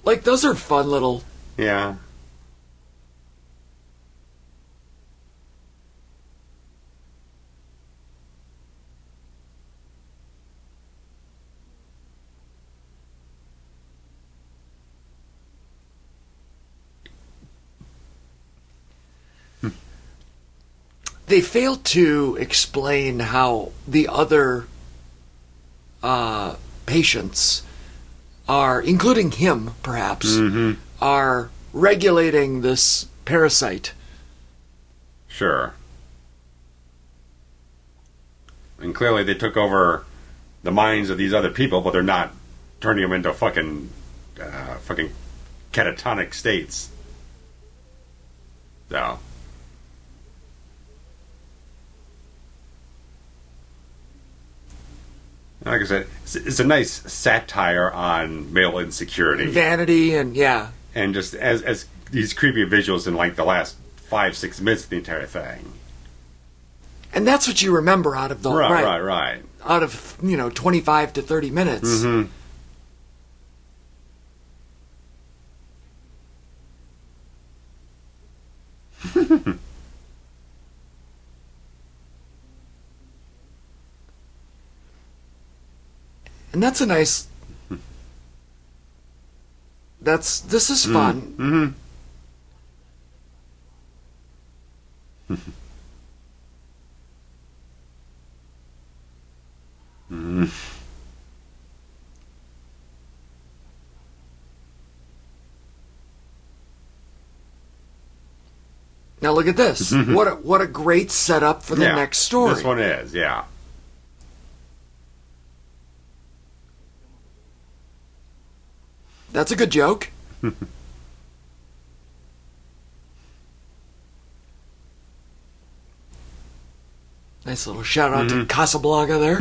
Like, those are fun little... Yeah. They fail to explain how the other patients are, including him, perhaps, are regulating this parasite. Sure. And clearly they took over the minds of these other people, but they're not turning them into fucking catatonic states. So. Like I said, it's a nice satire on male insecurity. Vanity and, yeah. And just as these creepy visuals in like the last 5-6 minutes of the entire thing. And that's what you remember out of the... Right. Out of, 25 to 30 minutes. Mm-hmm. And that's a nice... This is fun. Now look at this. What a great setup for the next story. This one is, yeah. That's a good joke. Nice little shout out to Casablanca there.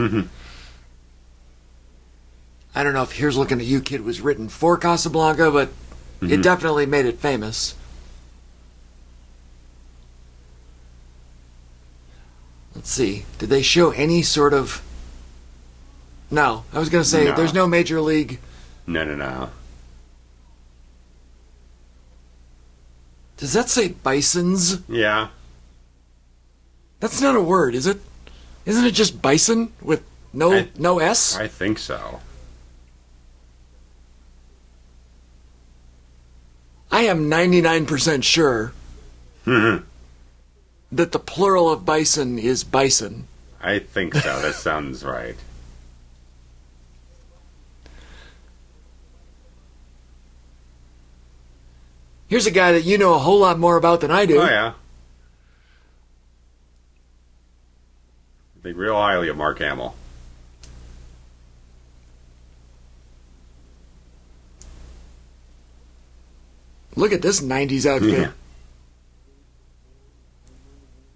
I don't know if Here's Looking at You, Kid was written for Casablanca, but it definitely made it famous. Let's see. Did they show any sort of... No. I was going to say, there's no Major League... No. Does that say bisons? Yeah. That's not a word, is it? Isn't it just bison with no S? I think so. I am 99% sure that the plural of bison is bison. I think so. That sounds right. Here's a guy that you know a whole lot more about than I do. Oh, yeah. I think real highly of Mark Hamill. Look at this 90s outfit. Yeah.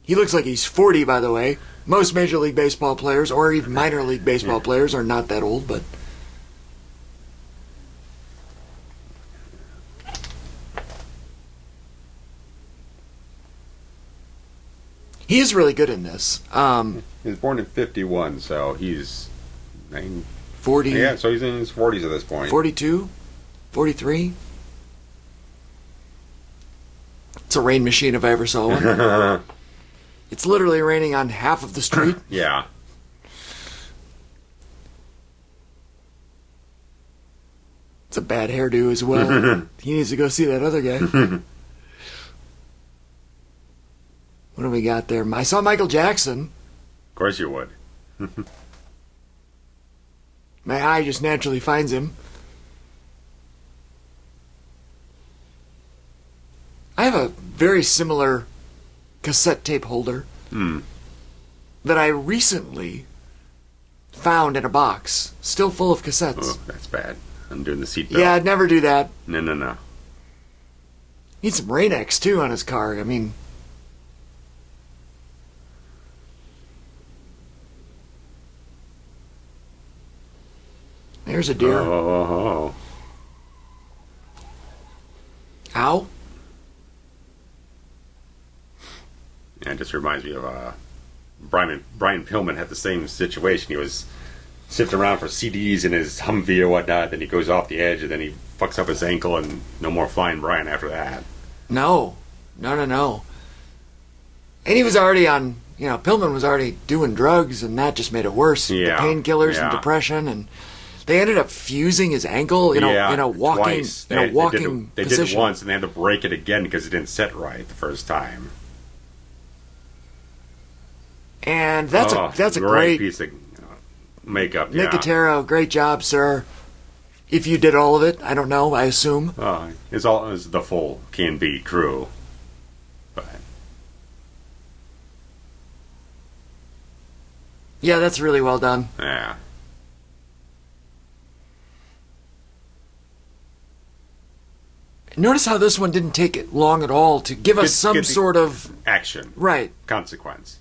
He looks like he's 40, by the way. Most Major League Baseball players, or even minor league baseball players, are not that old, but... He is really good in this. He was born in 51, so he's 40. Yeah, so he's in his 40s at this point. 42? 43? It's a rain machine if I ever saw one. It's literally raining on half of the street. Yeah. It's a bad hairdo as well. He needs to go see that other guy. What do we got there? I saw Michael Jackson. Of course you would. My eye just naturally finds him. I have a very similar cassette tape holder that I recently found in a box, still full of cassettes. Oh, that's bad. I'm doing the seatbelt. Yeah, I'd never do that. No. Need some Rain-X, too, on his car. I mean... There's a deer. Oh. Ow. Yeah, it just reminds me of Brian Pillman had the same situation. He was sifting around for CDs in his Humvee or whatnot, then he goes off the edge and then he fucks up his ankle and no more flying Brian after that. No. And he was already on, Pillman was already doing drugs and that just made it worse. Yeah. The painkillers and depression, and they ended up fusing his ankle in a walking position. They did it once and they had to break it again because it didn't set right the first time. And that's a great piece of makeup. Nicotero, great job, sir. If you did all of it, I don't know. I assume. It's the full Can-Be crew. But yeah, that's really well done. yeah. Notice how this one didn't take it long at all to give us some sort of action, right? Consequence.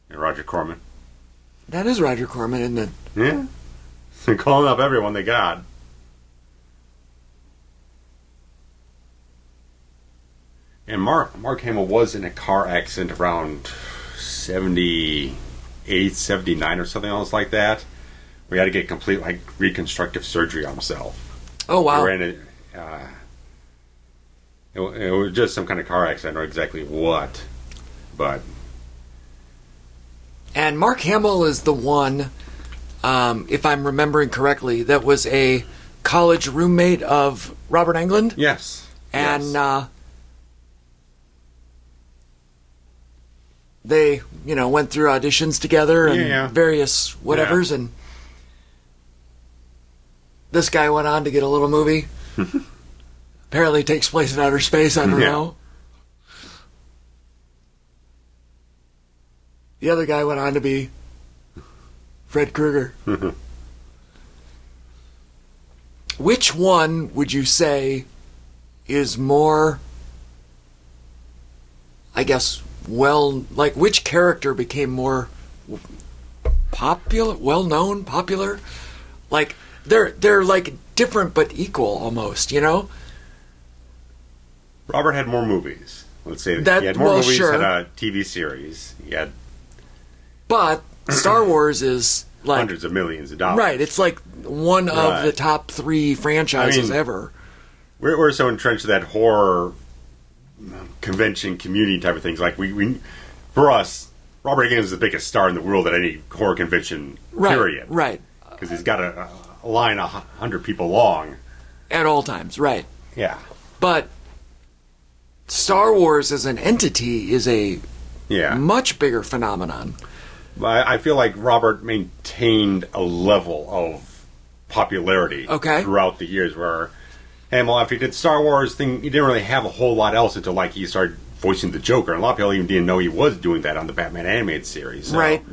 And Roger Corman. That is Roger Corman, isn't it? Yeah. They're calling up everyone they got. And Mark Hamill was in a car accident around 78, 79 or something else like that. We had to get complete reconstructive surgery on himself. Oh, wow. It was just some kind of car accident, or exactly what. But. And Mark Hamill is the one, if I'm remembering correctly, that was a college roommate of Robert Englund. Yes. And they, went through auditions together and various whatevers, and this guy went on to get a little movie. Apparently takes place in outer space, I don't know. The other guy went on to be Fred Krueger. Which one would you say is more, I guess, which character became more popular, well-known, popular? Like, they're like different but equal almost, Robert had more movies. Let's say that he had more movies, had a TV series. He had, but Star Wars is like hundreds of millions of dollars. Right, it's like one of the top 3 franchises ever. We're so entrenched in that horror convention community type of things. Like we for us, Robert Englund is the biggest star in the world at any horror convention. Period. Right. Because he's got a line 100 people long at all times. Right. Yeah. But Star Wars as an entity is a much bigger phenomenon. I feel like Robert maintained a level of popularity throughout the years, where Hamill, after he did Star Wars thing, he didn't really have a whole lot else until he started voicing the Joker. And a lot of people even didn't know he was doing that on the Batman animated series. So right.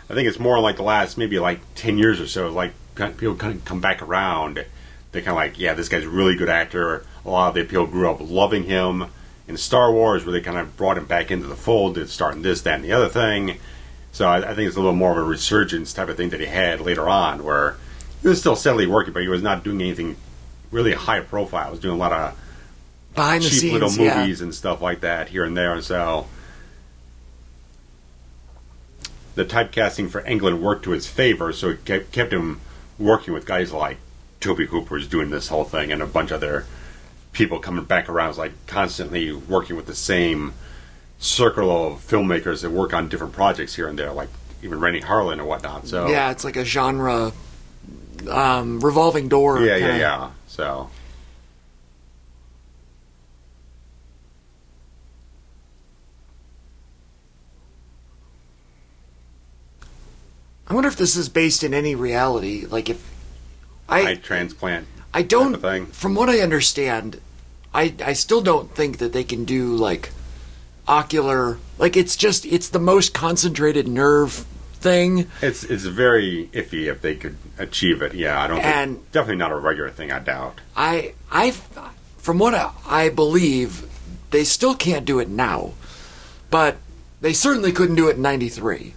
I think it's more like the last maybe 10 years or so, people kind of come back around. They're kind of this guy's a really good actor. A lot of the people grew up loving him. In Star Wars, where they kind of brought him back into the fold to start this, that, and the other thing. So I think it's a little more of a resurgence type of thing that he had later on, where he was still steadily working, but he was not doing anything really high profile. He was doing a lot of behind the cheap scenes, little movies and stuff like that here and there. And so the typecasting for Englund worked to his favor, so it kept him working with guys like Tobe Hooper's doing this whole thing, and a bunch of other people coming back around, constantly working with the same circle of filmmakers that work on different projects here and there, like even Rennie Harlan and whatnot. So yeah, it's like a genre revolving door. Yeah. So I wonder if this is based in any reality. Like if eye transplant. I don't. From what I understand, I still don't think that they can do ocular. It's the most concentrated nerve thing. It's very iffy if they could achieve it. Yeah, I don't think. Definitely not a regular thing, I doubt. From what I believe, they still can't do it now, but they certainly couldn't do it in '93.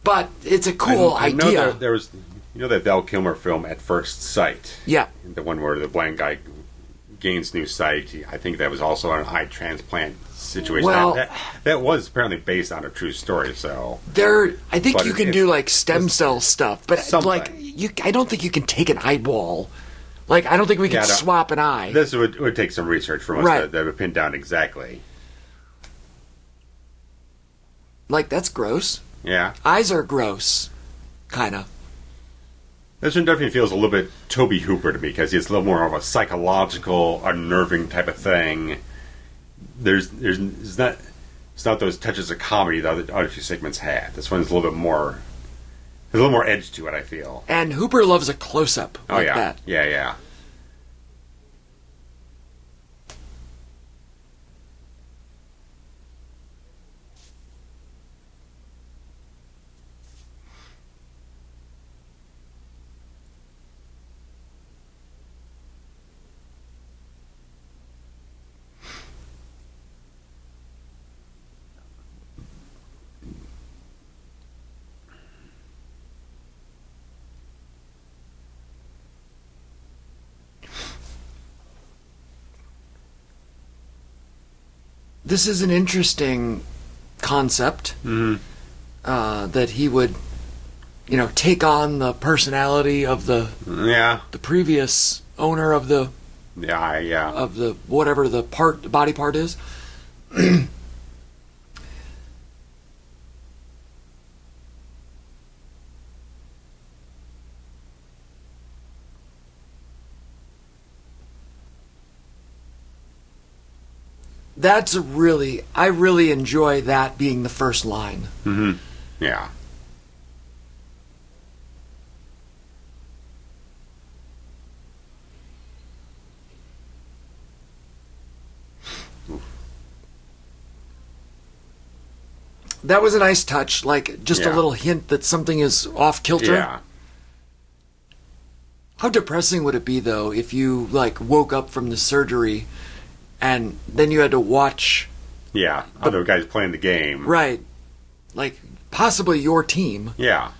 But it's a cool idea. There was. That Val Kilmer film, At First Sight? Yeah. The one where the blind guy gains new sight. I think that was also an eye transplant situation. Well, that was apparently based on a true story, so... I think you can do, stem cell stuff, but, something. I don't think you can take an eyeball. I don't think we can swap an eye. This would take some research from us that would pin down exactly. That's gross. Yeah. Eyes are gross. Kind of. This one definitely feels a little bit Tobe Hooper to me, because it's a little more of a psychological, unnerving type of thing. There's not It's not those touches of comedy the other two segments had. This one's a little bit more. There's a little more edge to it, I feel. And Hooper loves a close-up like yeah. that. Yeah. This is an interesting concept that he would, take on the personality of the previous owner of the of the whatever the body part is. I really enjoy that being the first line. Mm-hmm. Yeah. That was a nice touch, like just a little hint that something is off kilter. Yeah. How depressing would it be though if you woke up from the surgery and then you had to watch other guys playing the game. Right. Like possibly your team. Yeah.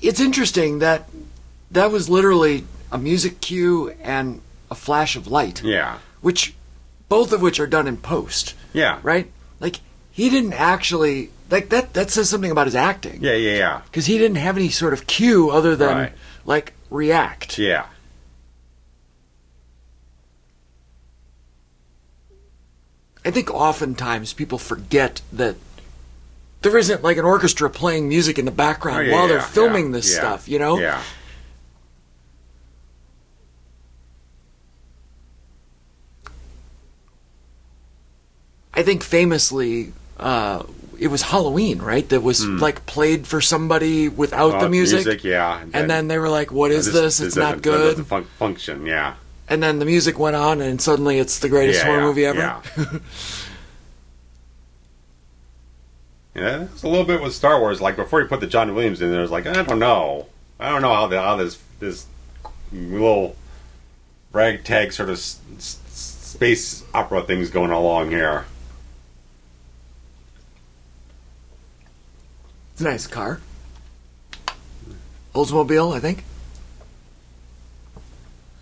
It's interesting that was literally a music cue and a flash of light. Yeah. Both of which are done in post. Yeah. Right? Like, he didn't actually... that says something about his acting. Yeah. Because he didn't have any sort of cue other than, react. Yeah. I think oftentimes people forget that there isn't, an orchestra playing music in the background while they're filming this stuff, Yeah. I think famously, it was Halloween, right? That was played for somebody without the music. Yeah. And then they were like, "What is this? It's not good." It doesn't function. Yeah. And then the music went on, and suddenly it's the greatest horror movie ever. Yeah. Yeah, it's a little bit with Star Wars. Like before you put the John Williams in there, it's like I don't know how this little ragtag sort of space opera thing's going along here. It's a nice car. Oldsmobile, I think.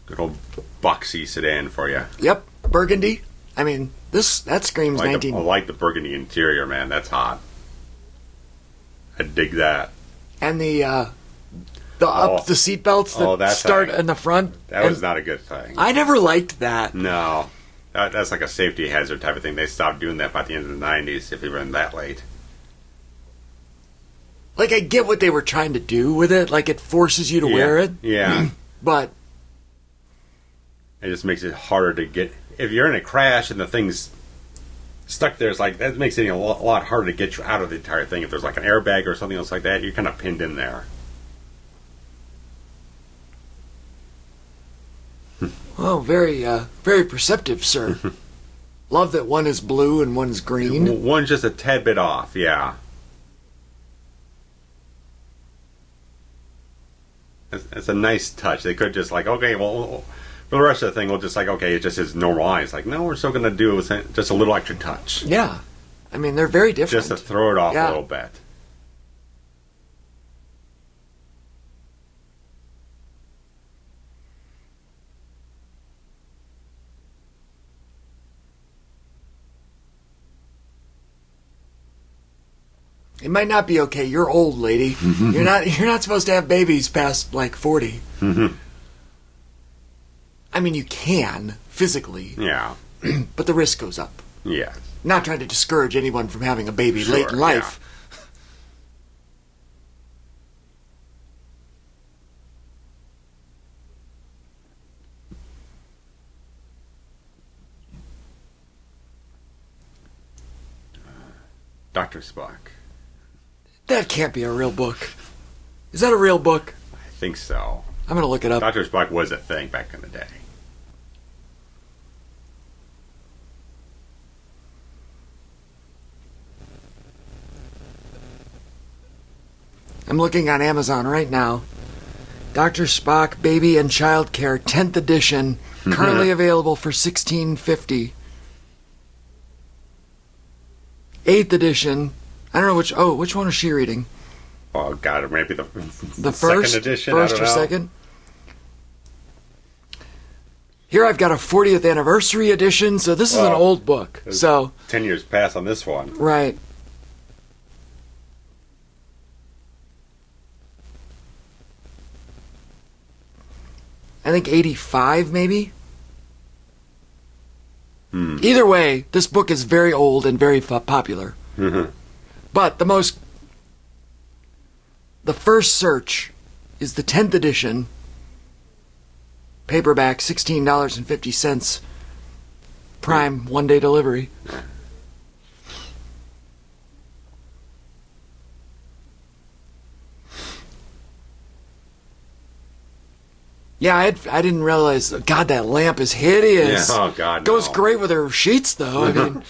Good old boxy sedan for you. Yep, burgundy. I mean, that screams 19. I like the burgundy interior, man. That's hot. I dig that. And the seatbelts that start in the front. That was not a good thing. I never liked that. No. That's like a safety hazard type of thing. They stopped doing that by the end of the 90s, if even that late. I get what they were trying to do with it. It forces you to wear it. Yeah. But it just makes it harder to get... If you're in a crash and the thing's stuck there, it's that makes it a lot harder to get you out of the entire thing. If there's an airbag or something else like that, you're kind of pinned in there. Oh, very, very perceptive, sir. Love that one is blue and one's green. One's just a tad bit off, yeah. It's a nice touch. They could just okay, well, for the rest of the thing, we'll just okay, it just is normal eyes. No, we're still going to do it with just a little extra touch. Yeah. I mean, they're very different. Just to throw it off a little bit. It might not be okay. You're old, lady. You're not supposed to have babies past 40. Mm-hmm. I mean, you can, physically. Yeah. But the risk goes up. Yeah. Not trying to discourage anyone from having a baby late in life. Dr. Spock. That can't be a real book. Is that a real book? I think so. I'm going to look it up. Dr. Spock was a thing back in the day. I'm looking on Amazon right now. Dr. Spock, Baby and Child Care, 10th edition, currently available for $16.50. 8th edition. I don't know which one is she reading? Oh God, maybe the first second edition. First or second. Here I've got a 40th anniversary edition, so this is an old book. So 10 years pass on this one. Right. I think 85, maybe. Either way, this book is very old and very popular. Mm-hmm. But the first search is the 10th edition, paperback, $16.50, Prime, one-day delivery. Yeah, I didn't realize. God, that lamp is hideous. Yeah. Oh God, goes no. great with her sheets, though. I mean,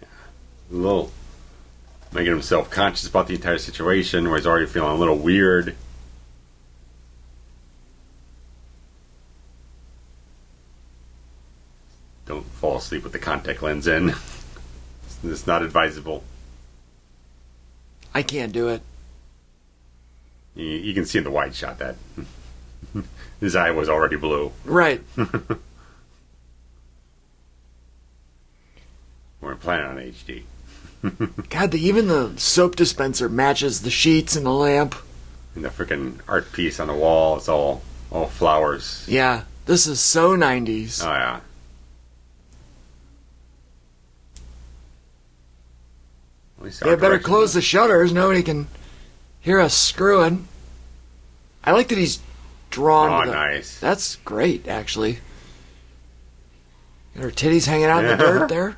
a little making him self-conscious about the entire situation, where he's already feeling a little weird. Don't fall asleep with the contact lens in. It's not advisable. I can't do it. You can see in the wide shot that his eye was already blue. Right. We're planning on HD. God, even the soap dispenser matches the sheets and the lamp. And the freaking art piece on the wall, it's all flowers. Yeah, this is so 90s. Oh, yeah. Yeah, better close the shutters. Nobody can hear us screwing. I like that he's drawn. Oh, nice. That's great, actually. Got her titties hanging out in the dirt there.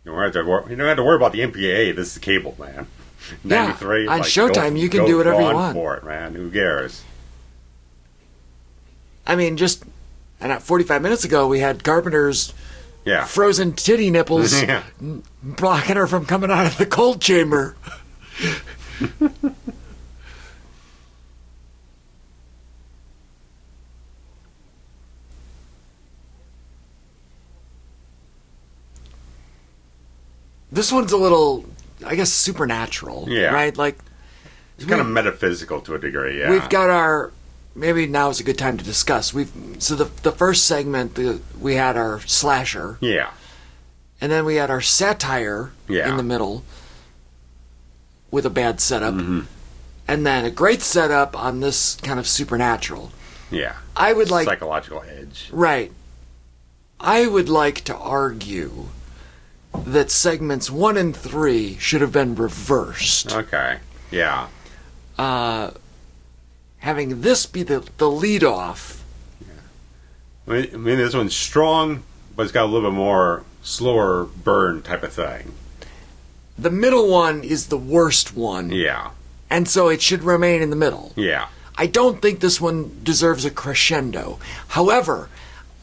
You don't have to worry about the MPAA. This is cable, man. 93. Yeah, on Showtime, you can do whatever you want. For it, man. Who cares? I mean, and at 45 minutes ago, we had Carpenter's frozen titty nipples blocking her from coming out of the cold chamber. This one's a little, I guess, supernatural. Yeah. Right? Like, it's kind of metaphysical to a degree, yeah. We've got our... Maybe now is a good time to discuss. So the first segment, we had our slasher. Yeah. And then we had our satire in the middle with a bad setup. Mm-hmm. And then a great setup on this kind of supernatural. Yeah. I would like... Psychological edge. Right. I would like to argue that segments 1 and 3 should have been reversed. Okay. Yeah. Having this be the lead off. Yeah. I mean, this one's strong, but it's got a little bit more slower burn type of thing. The middle one is the worst one. Yeah. And so it should remain in the middle. Yeah. I don't think this one deserves a crescendo. However,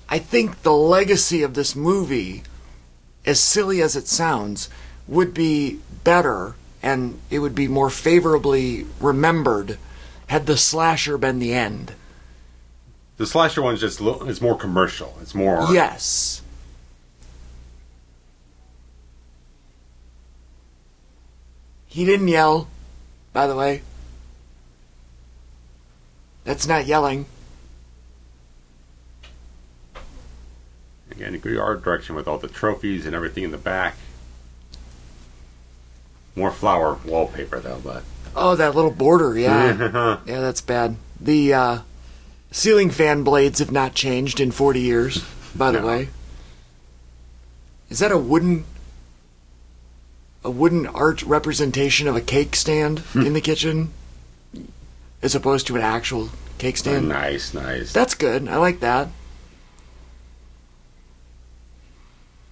I think the legacy of this movie, as silly as it sounds, would be better and it would be more favorably remembered had the slasher been the end. The slasher one's it's more commercial. It's more... Yes. He didn't yell, by the way. That's not yelling. Again, a good art direction with all the trophies and everything in the back. More flower wallpaper, though, but... Oh, that little border, yeah. Yeah, that's bad. The ceiling fan blades have not changed in 40 years, by the way. Is that a wooden art representation of a cake stand in the kitchen as opposed to an actual cake stand? Nice. That's good. I like that.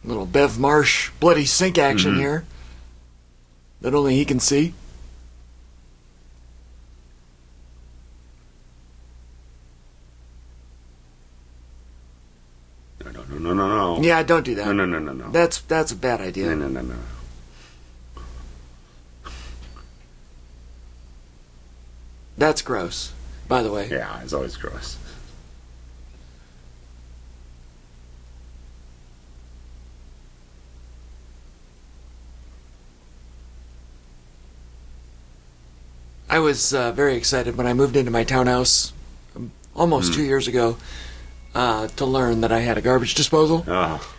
Little Bev Marsh bloody sink action here that only he can see. No. Yeah, don't do that. No. That's a bad idea. No. That's gross, by the way. Yeah, it's always gross. I was very excited when I moved into my townhouse almost 2 years ago to learn that I had a garbage disposal,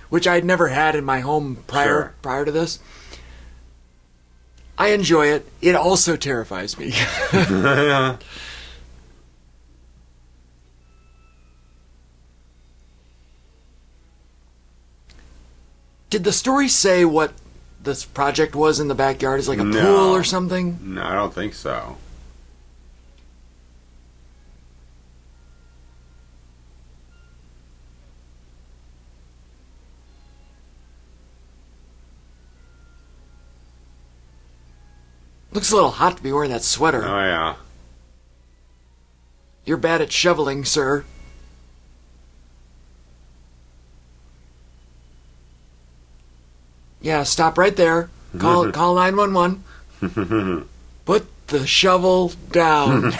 which I'd never had in my home prior to this. I enjoy it. It also terrifies me. Did the story say what this project was in the backyard? Is like a pool or something? No, I don't think so. Looks a little hot to be wearing that sweater. Oh, yeah. You're bad at shoveling, sir. Yeah, stop right there. Call 911. Put the shovel down.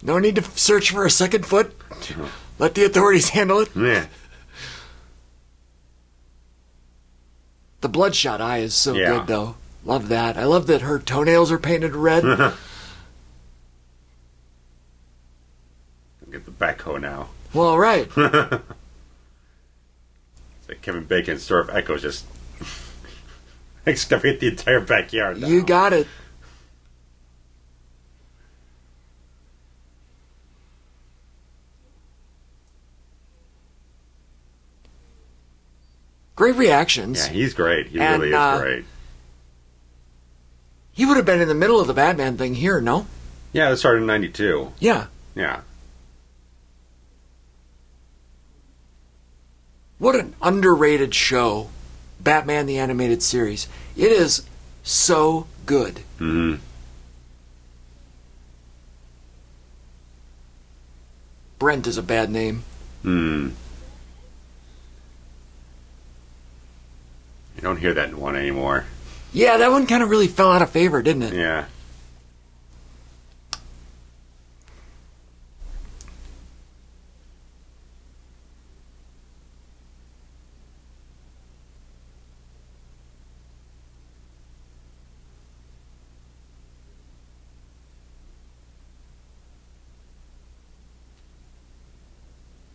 No need to search for a second foot. Let the authorities handle it. Yeah. The bloodshot eye is so good, though. Love that. I love that her toenails are painted red. Get the backhoe now. Well, right. It's like Kevin Bacon's Store of Echoes, just excavate the entire backyard now. You got it. Great reactions. Yeah, he's great. He really is great. He would have been in the middle of the Batman thing here, no? Yeah, it started in 92. Yeah. Yeah. What an underrated show, Batman the Animated Series. It is so good. Mm-hmm. Brent is a bad name. Hmm. You don't hear that one anymore. Yeah, that one kind of really fell out of favor, didn't it? Yeah.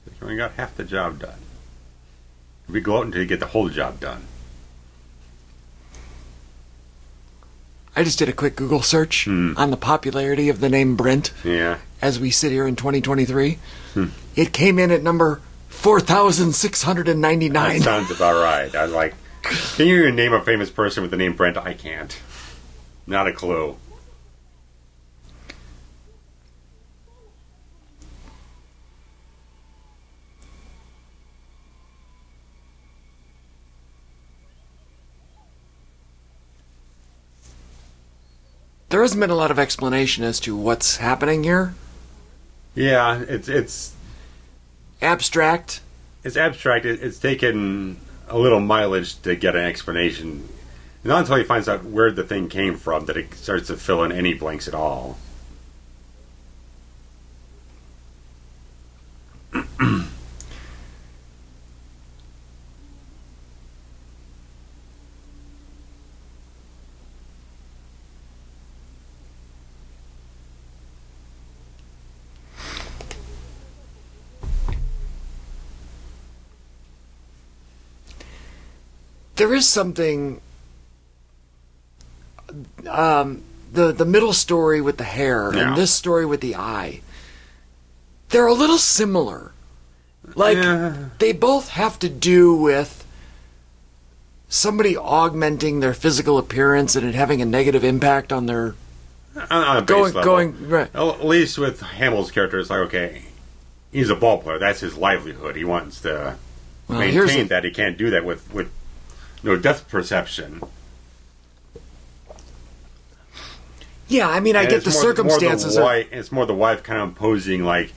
You only got half the job done. We go out until you get the whole job done. I just did a quick Google search on the popularity of the name Brent. Yeah. As we sit here in 2023. It came in at number 4,699. That sounds about right. I was like, can you even name a famous person with the name Brent? I can't. Not a clue. There hasn't been a lot of explanation as to what's happening here. Yeah, it's abstract. It's abstract. It's taken a little mileage to get an explanation. Not until he finds out where the thing came from that it starts to fill in any blanks at all. There is something the middle story with the hair and this story with the eye, they're a little similar. Like, they both have to do with somebody augmenting their physical appearance and it having a negative impact on their on a base level. Right. At least with Hamill's character, it's like, okay, he's a ball player. That's his livelihood. He wants to maintain that. He can't do that with no depth perception. Yeah, I mean, I get the circumstances. It's more the wife kind of imposing, like,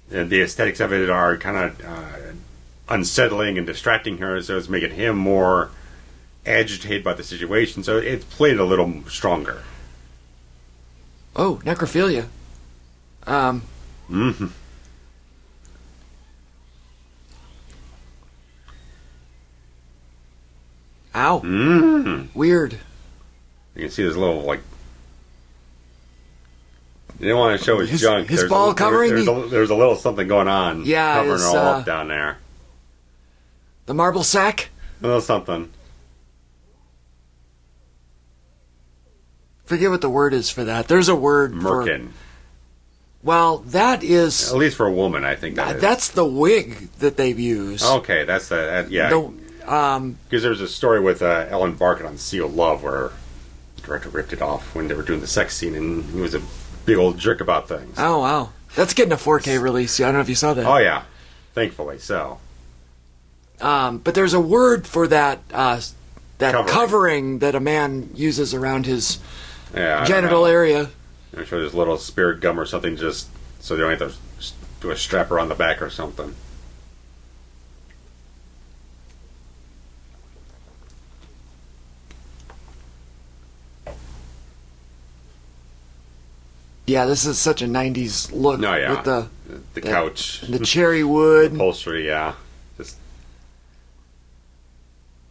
the aesthetics of it are kind of unsettling and distracting her, so it's making him more agitated by the situation. So it's played a little stronger. Oh, necrophilia. Mm-hmm. Ow. Mm-hmm. Weird. You can see this little, like... You didn't want to show his junk. His ball covering? There's a little something going on. Yeah, covering all up down there. The marble sack? A little something. Forget what the word is for that. There's a word Merkin. Well, that is... At least for a woman, I think that is. That's the wig that they've used. Okay, that's the... yeah. Because there was a story with Ellen Barkin on Sealed Love where the director ripped it off when they were doing the sex scene, and he was a big old jerk about things. Oh, wow. That's getting a 4K release. I don't know if you saw that. Oh, yeah. Thankfully so. But there's a word for that covering that a man uses around his genital area. I'm sure there's a little spirit gum or something just so they don't have to do a strap around the back or something. Yeah, this is such a 90s look. Oh, yeah. With the couch. The cherry wood. Upholstery, yeah. Just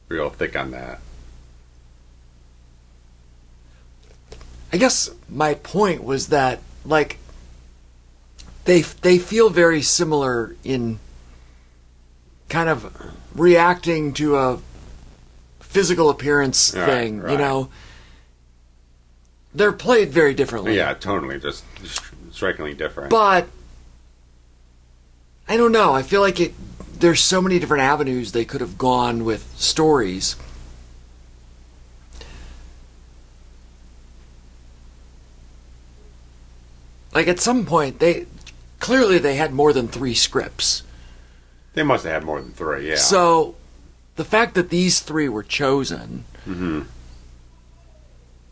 real thick on that. I guess my point was that, like, they feel very similar in kind of reacting to a physical appearance thing, right. You know. They're played very differently. Yeah, totally, just strikingly different. But I don't know. I feel like there's so many different avenues they could have gone with stories. Like, at some point, they had more than 3 scripts. They must have had more than 3, yeah. So, the fact that these 3 were chosen,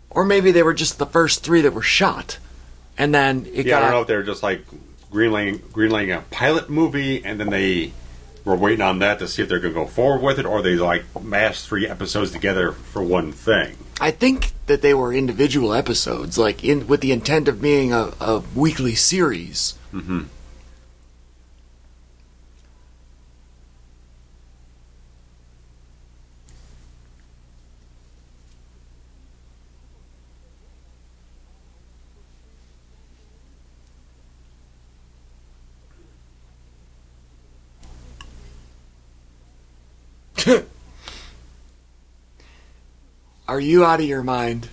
or maybe they were just the first 3 that were shot, and then I don't know if they were just like greenlighting a pilot movie, and then they were waiting on that to see if they're going to go forward with it, or they like mashed 3 episodes together for one thing. I think that they were individual episodes, like with the intent of being a weekly series. Mm-hmm. Are you out of your mind?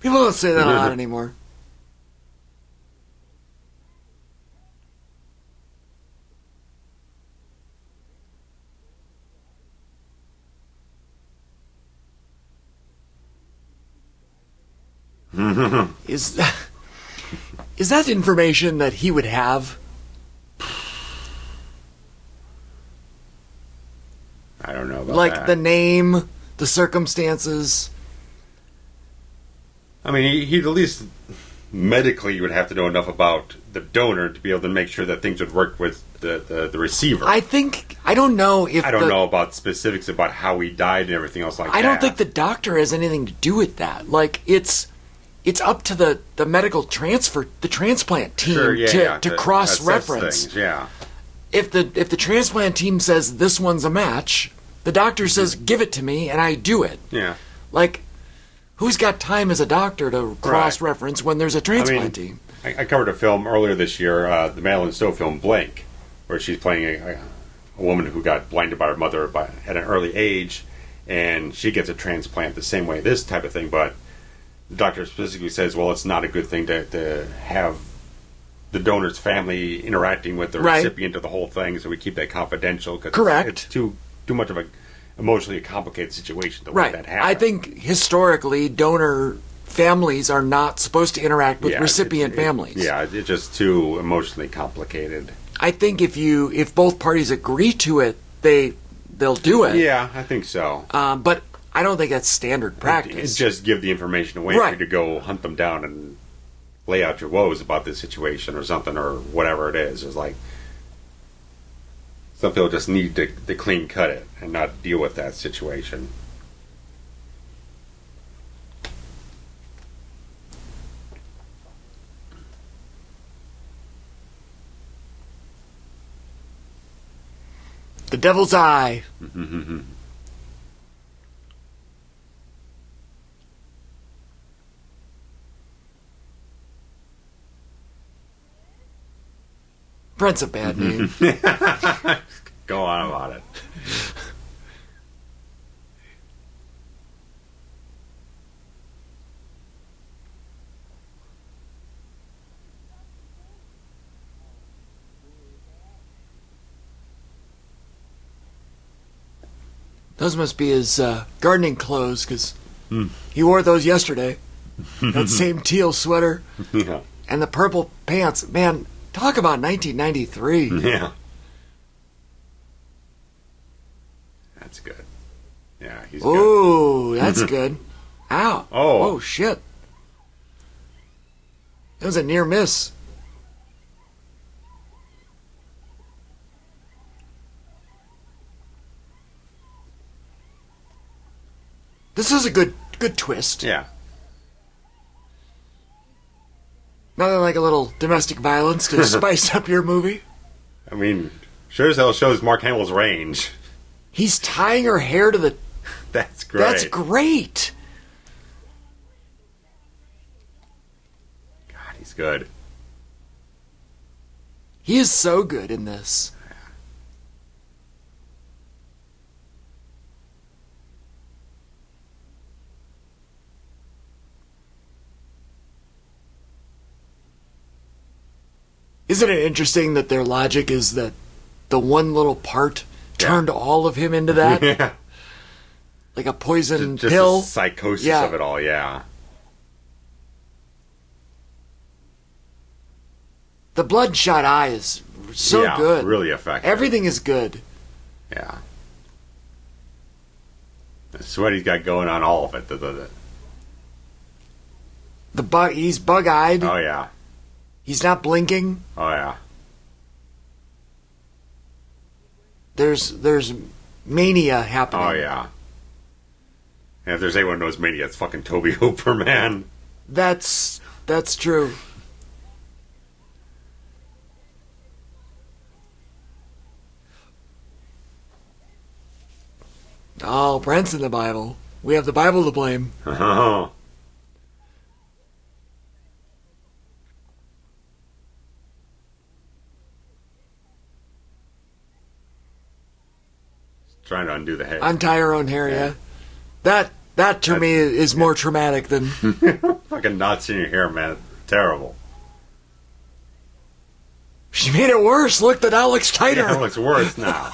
People don't say that a lot anymore. Is that information that he would have? I don't know about like that. The name, the circumstances. I mean, he'd at least medically you would have to know enough about the donor to be able to make sure that things would work with the receiver. I don't know about specifics about how he died and everything else like that. I don't think the doctor has anything to do with that. Like, it's up to the medical the transplant team to cross-reference. Yeah. If the transplant team says this one's a match, the doctor says give it to me and I do it. Yeah. Like, who's got time as a doctor to cross-reference when there's a transplant team? I covered a film earlier this year, the Madeline Stowe film Blank, where she's playing a woman who got blinded by her mother at an early age, and she gets a transplant the same way this type of thing, but the doctor specifically says, well, it's not a good thing to have the donor's family interacting with the recipient of the whole thing, so we keep that confidential. Cause Correct. It's too much of a emotionally complicated situation to let that happen. I think historically, donor families are not supposed to interact with recipient families. It's just too emotionally complicated. I think if both parties agree to it, they'll do it. Yeah, I think so. But I don't think that's standard practice. It's just give the information away for you to go hunt them down and lay out your woes about this situation or something or whatever it is. It's like some people just need to clean cut it and not deal with that situation. The devil's eye. Brent's a bad name. Go on about it. Those must be his gardening clothes, because he wore those yesterday. That same teal sweater. Yeah. And the purple pants. Man, talk about 1993. Yeah. That's good. Yeah, he's good. Ooh, that's good. Ow. Oh, shit. That was a near miss. This is a good twist. Yeah. Nothing like a little domestic violence to spice up your movie. I mean, sure as hell shows Mark Hamill's range. He's tying her hair to the... That's great. That's great. God, he's good. He is so good in this. Isn't it interesting that their logic is that the one little part turned all of him into that? Yeah. Like a poison just pill? The psychosis of it all, yeah. The bloodshot eye is so good. Really effective. Everything is good. Yeah. The sweat he's got going on, all of it. He's bug-eyed. Oh, yeah. He's not blinking. Oh, yeah. There's mania happening. Oh, yeah. And if there's anyone who knows mania, it's fucking Tobe Hooper, man. That's true. Oh, Brent's in the Bible. We have the Bible to blame. Oh. Trying to undo the hair. Untie her own hair, yeah. That to me is more traumatic than... Fucking knots in your hair, man. Terrible. She made it worse. Look, the knot looks tighter. Yeah, it looks worse now.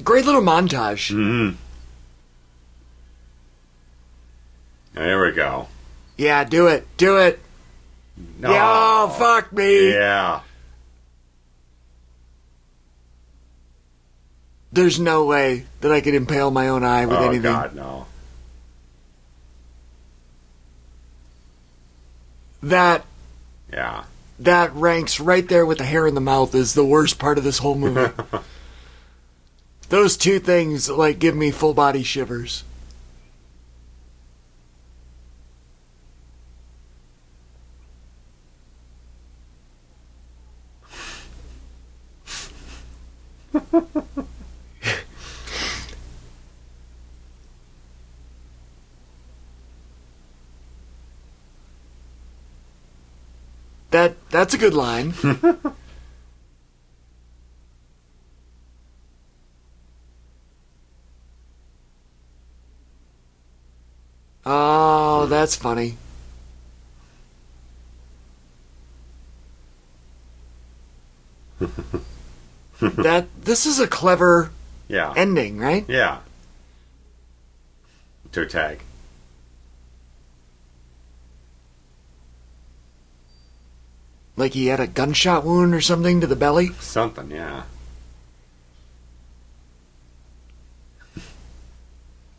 Great little montage. Mm-hmm. There we go. Yeah, do it. Do it. No. Yeah, oh, fuck me. Yeah. There's no way that I could impale my own eye with anything. Oh, God, no. That Yeah. ranks right there with the hair in the mouth is the worst part of this whole movie. Those two things, like, give me full body shivers. That's a good line. Oh, that's funny. This is a clever ending, right? Yeah. Toe tag. Like he had a gunshot wound or something to the belly? Something, yeah.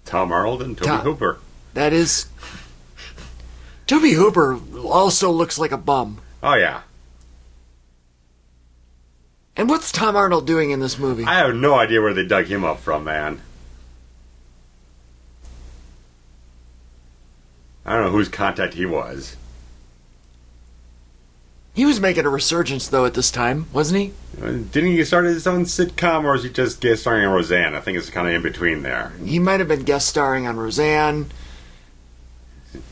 Tom Arnold and Tobe Hooper. That is... Tobe Hooper also looks like a bum. Oh, yeah. And what's Tom Arnold doing in this movie? I have no idea where they dug him up from, man. I don't know whose contact he was. He was making a resurgence, though, at this time, wasn't he? Didn't he start his own sitcom, or was he just guest starring on Roseanne? I think it's kind of in between there. He might have been guest starring on Roseanne.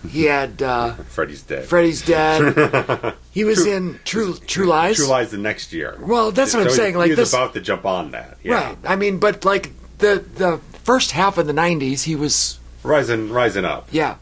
He had... Freddy's Dead. Freddy's Dead. He was in True Lies. True Lies the next year. Well, that's what I'm saying. Like he was this, about to jump on that. Yeah. Right. I mean, but like the first half of the 90s, he was... Rising up. Yeah.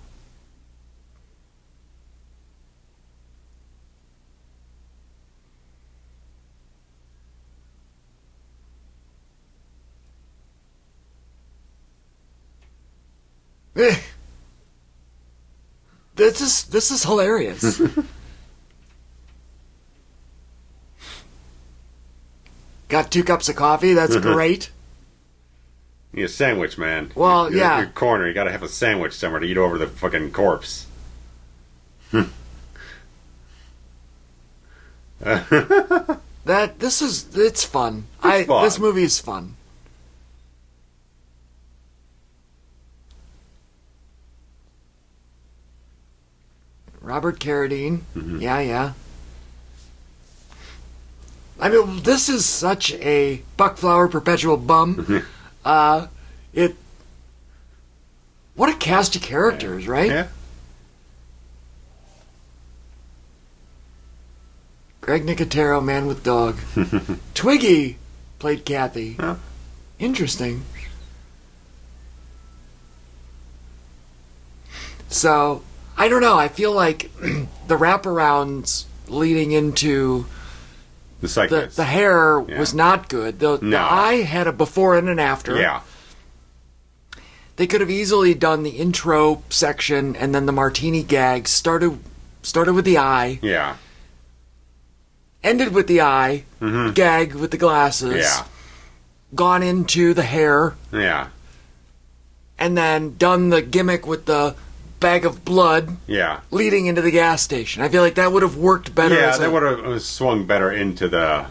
This is hilarious. Got 2 cups of coffee. That's great. You need a sandwich, man. Well, you're yeah. Your corner. You got to have a sandwich somewhere to eat over the fucking corpse. It's fun. This movie is fun. Robert Carradine. Mm-hmm. Yeah. I mean, this is such a Buckflower perpetual bum. What a cast of characters, right? Yeah. Greg Nicotero, Man with Dog. Twiggy played Kathy. Huh. Interesting. So, I don't know. I feel like the wraparounds leading into the hair was not good. The eye had a before and an after. Yeah. They could have easily done the intro section and then the martini gag. Started with the eye. Yeah. Ended with the eye. Mm-hmm. Gag with the glasses. Yeah. Gone into the hair. Yeah. And then done the gimmick with the bag of blood. Yeah. Leading into the gas station. I feel like that would have worked better. Yeah, that would have swung better into the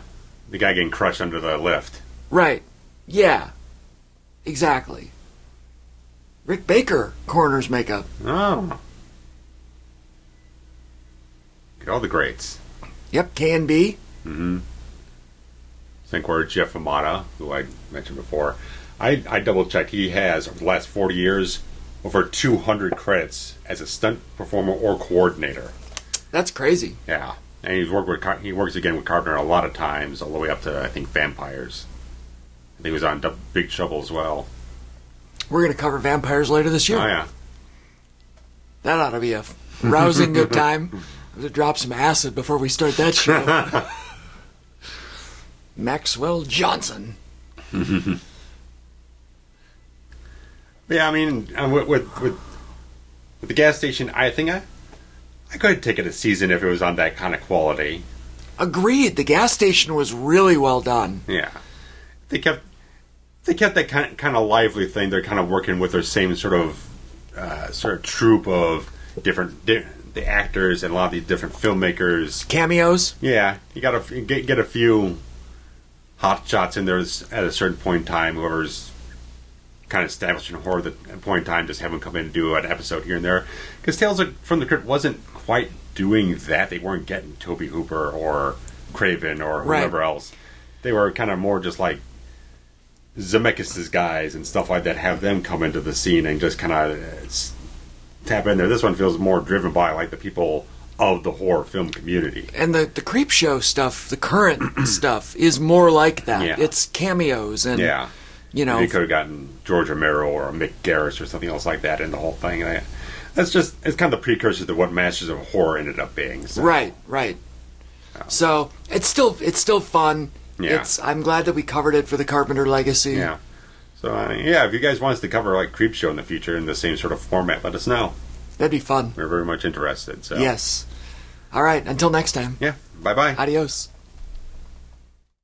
guy getting crushed under the lift. Right. Yeah. Exactly. Rick Baker, coroner's makeup. Oh. Get all the greats. Yep, K&B. Mm-hmm. Think we're Jeff Amata, who I mentioned before. I double-checked. He has, over the last 40 years, over 200 credits as a stunt performer or coordinator. That's crazy. Yeah. And he works again with Carpenter a lot of times, all the way up to, I think, Vampires. I think he was on Big Trouble as well. We're going to cover Vampires later this year. Oh, yeah. That ought to be a rousing good time. I'm going to drop some acid before we start that show. Maxwell Johnson. Yeah, I mean, with the gas station, I think I could take it a season if it was on that kind of quality. Agreed. The gas station was really well done. Yeah. They kept that kind of lively thing. They're kind of working with their same sort of troupe of the actors and a lot of these different filmmakers. Cameos? Yeah. You got to get a few hot shots in there at a certain point in time. Whoever's kind of establishing horror at a point in time, just have them come in and do an episode here and there. Because Tales from the Crypt wasn't quite doing that. They weren't getting Tobe Hooper or Craven or whoever else. They were kind of more just like Zemeckis' guys and stuff like that, have them come into the scene and just kind of tap in there. This one feels more driven by like the people of the horror film community. And the Creep Show stuff, the current stuff, is more like that. Yeah. It's cameos and, you know... They could have gotten George Romero or Mick Garris or something else like that in the whole thing. It's kind of the precursor to what Masters of Horror ended up being. So. Right. So, it's still fun. Yeah. I'm glad that we covered it for the Carpenter legacy. Yeah. So, if you guys want us to cover like Creep Show in the future in the same sort of format, let us know. That'd be fun. We're very much interested. So. Yes. All right, until next time. Yeah. Bye-bye. Adios.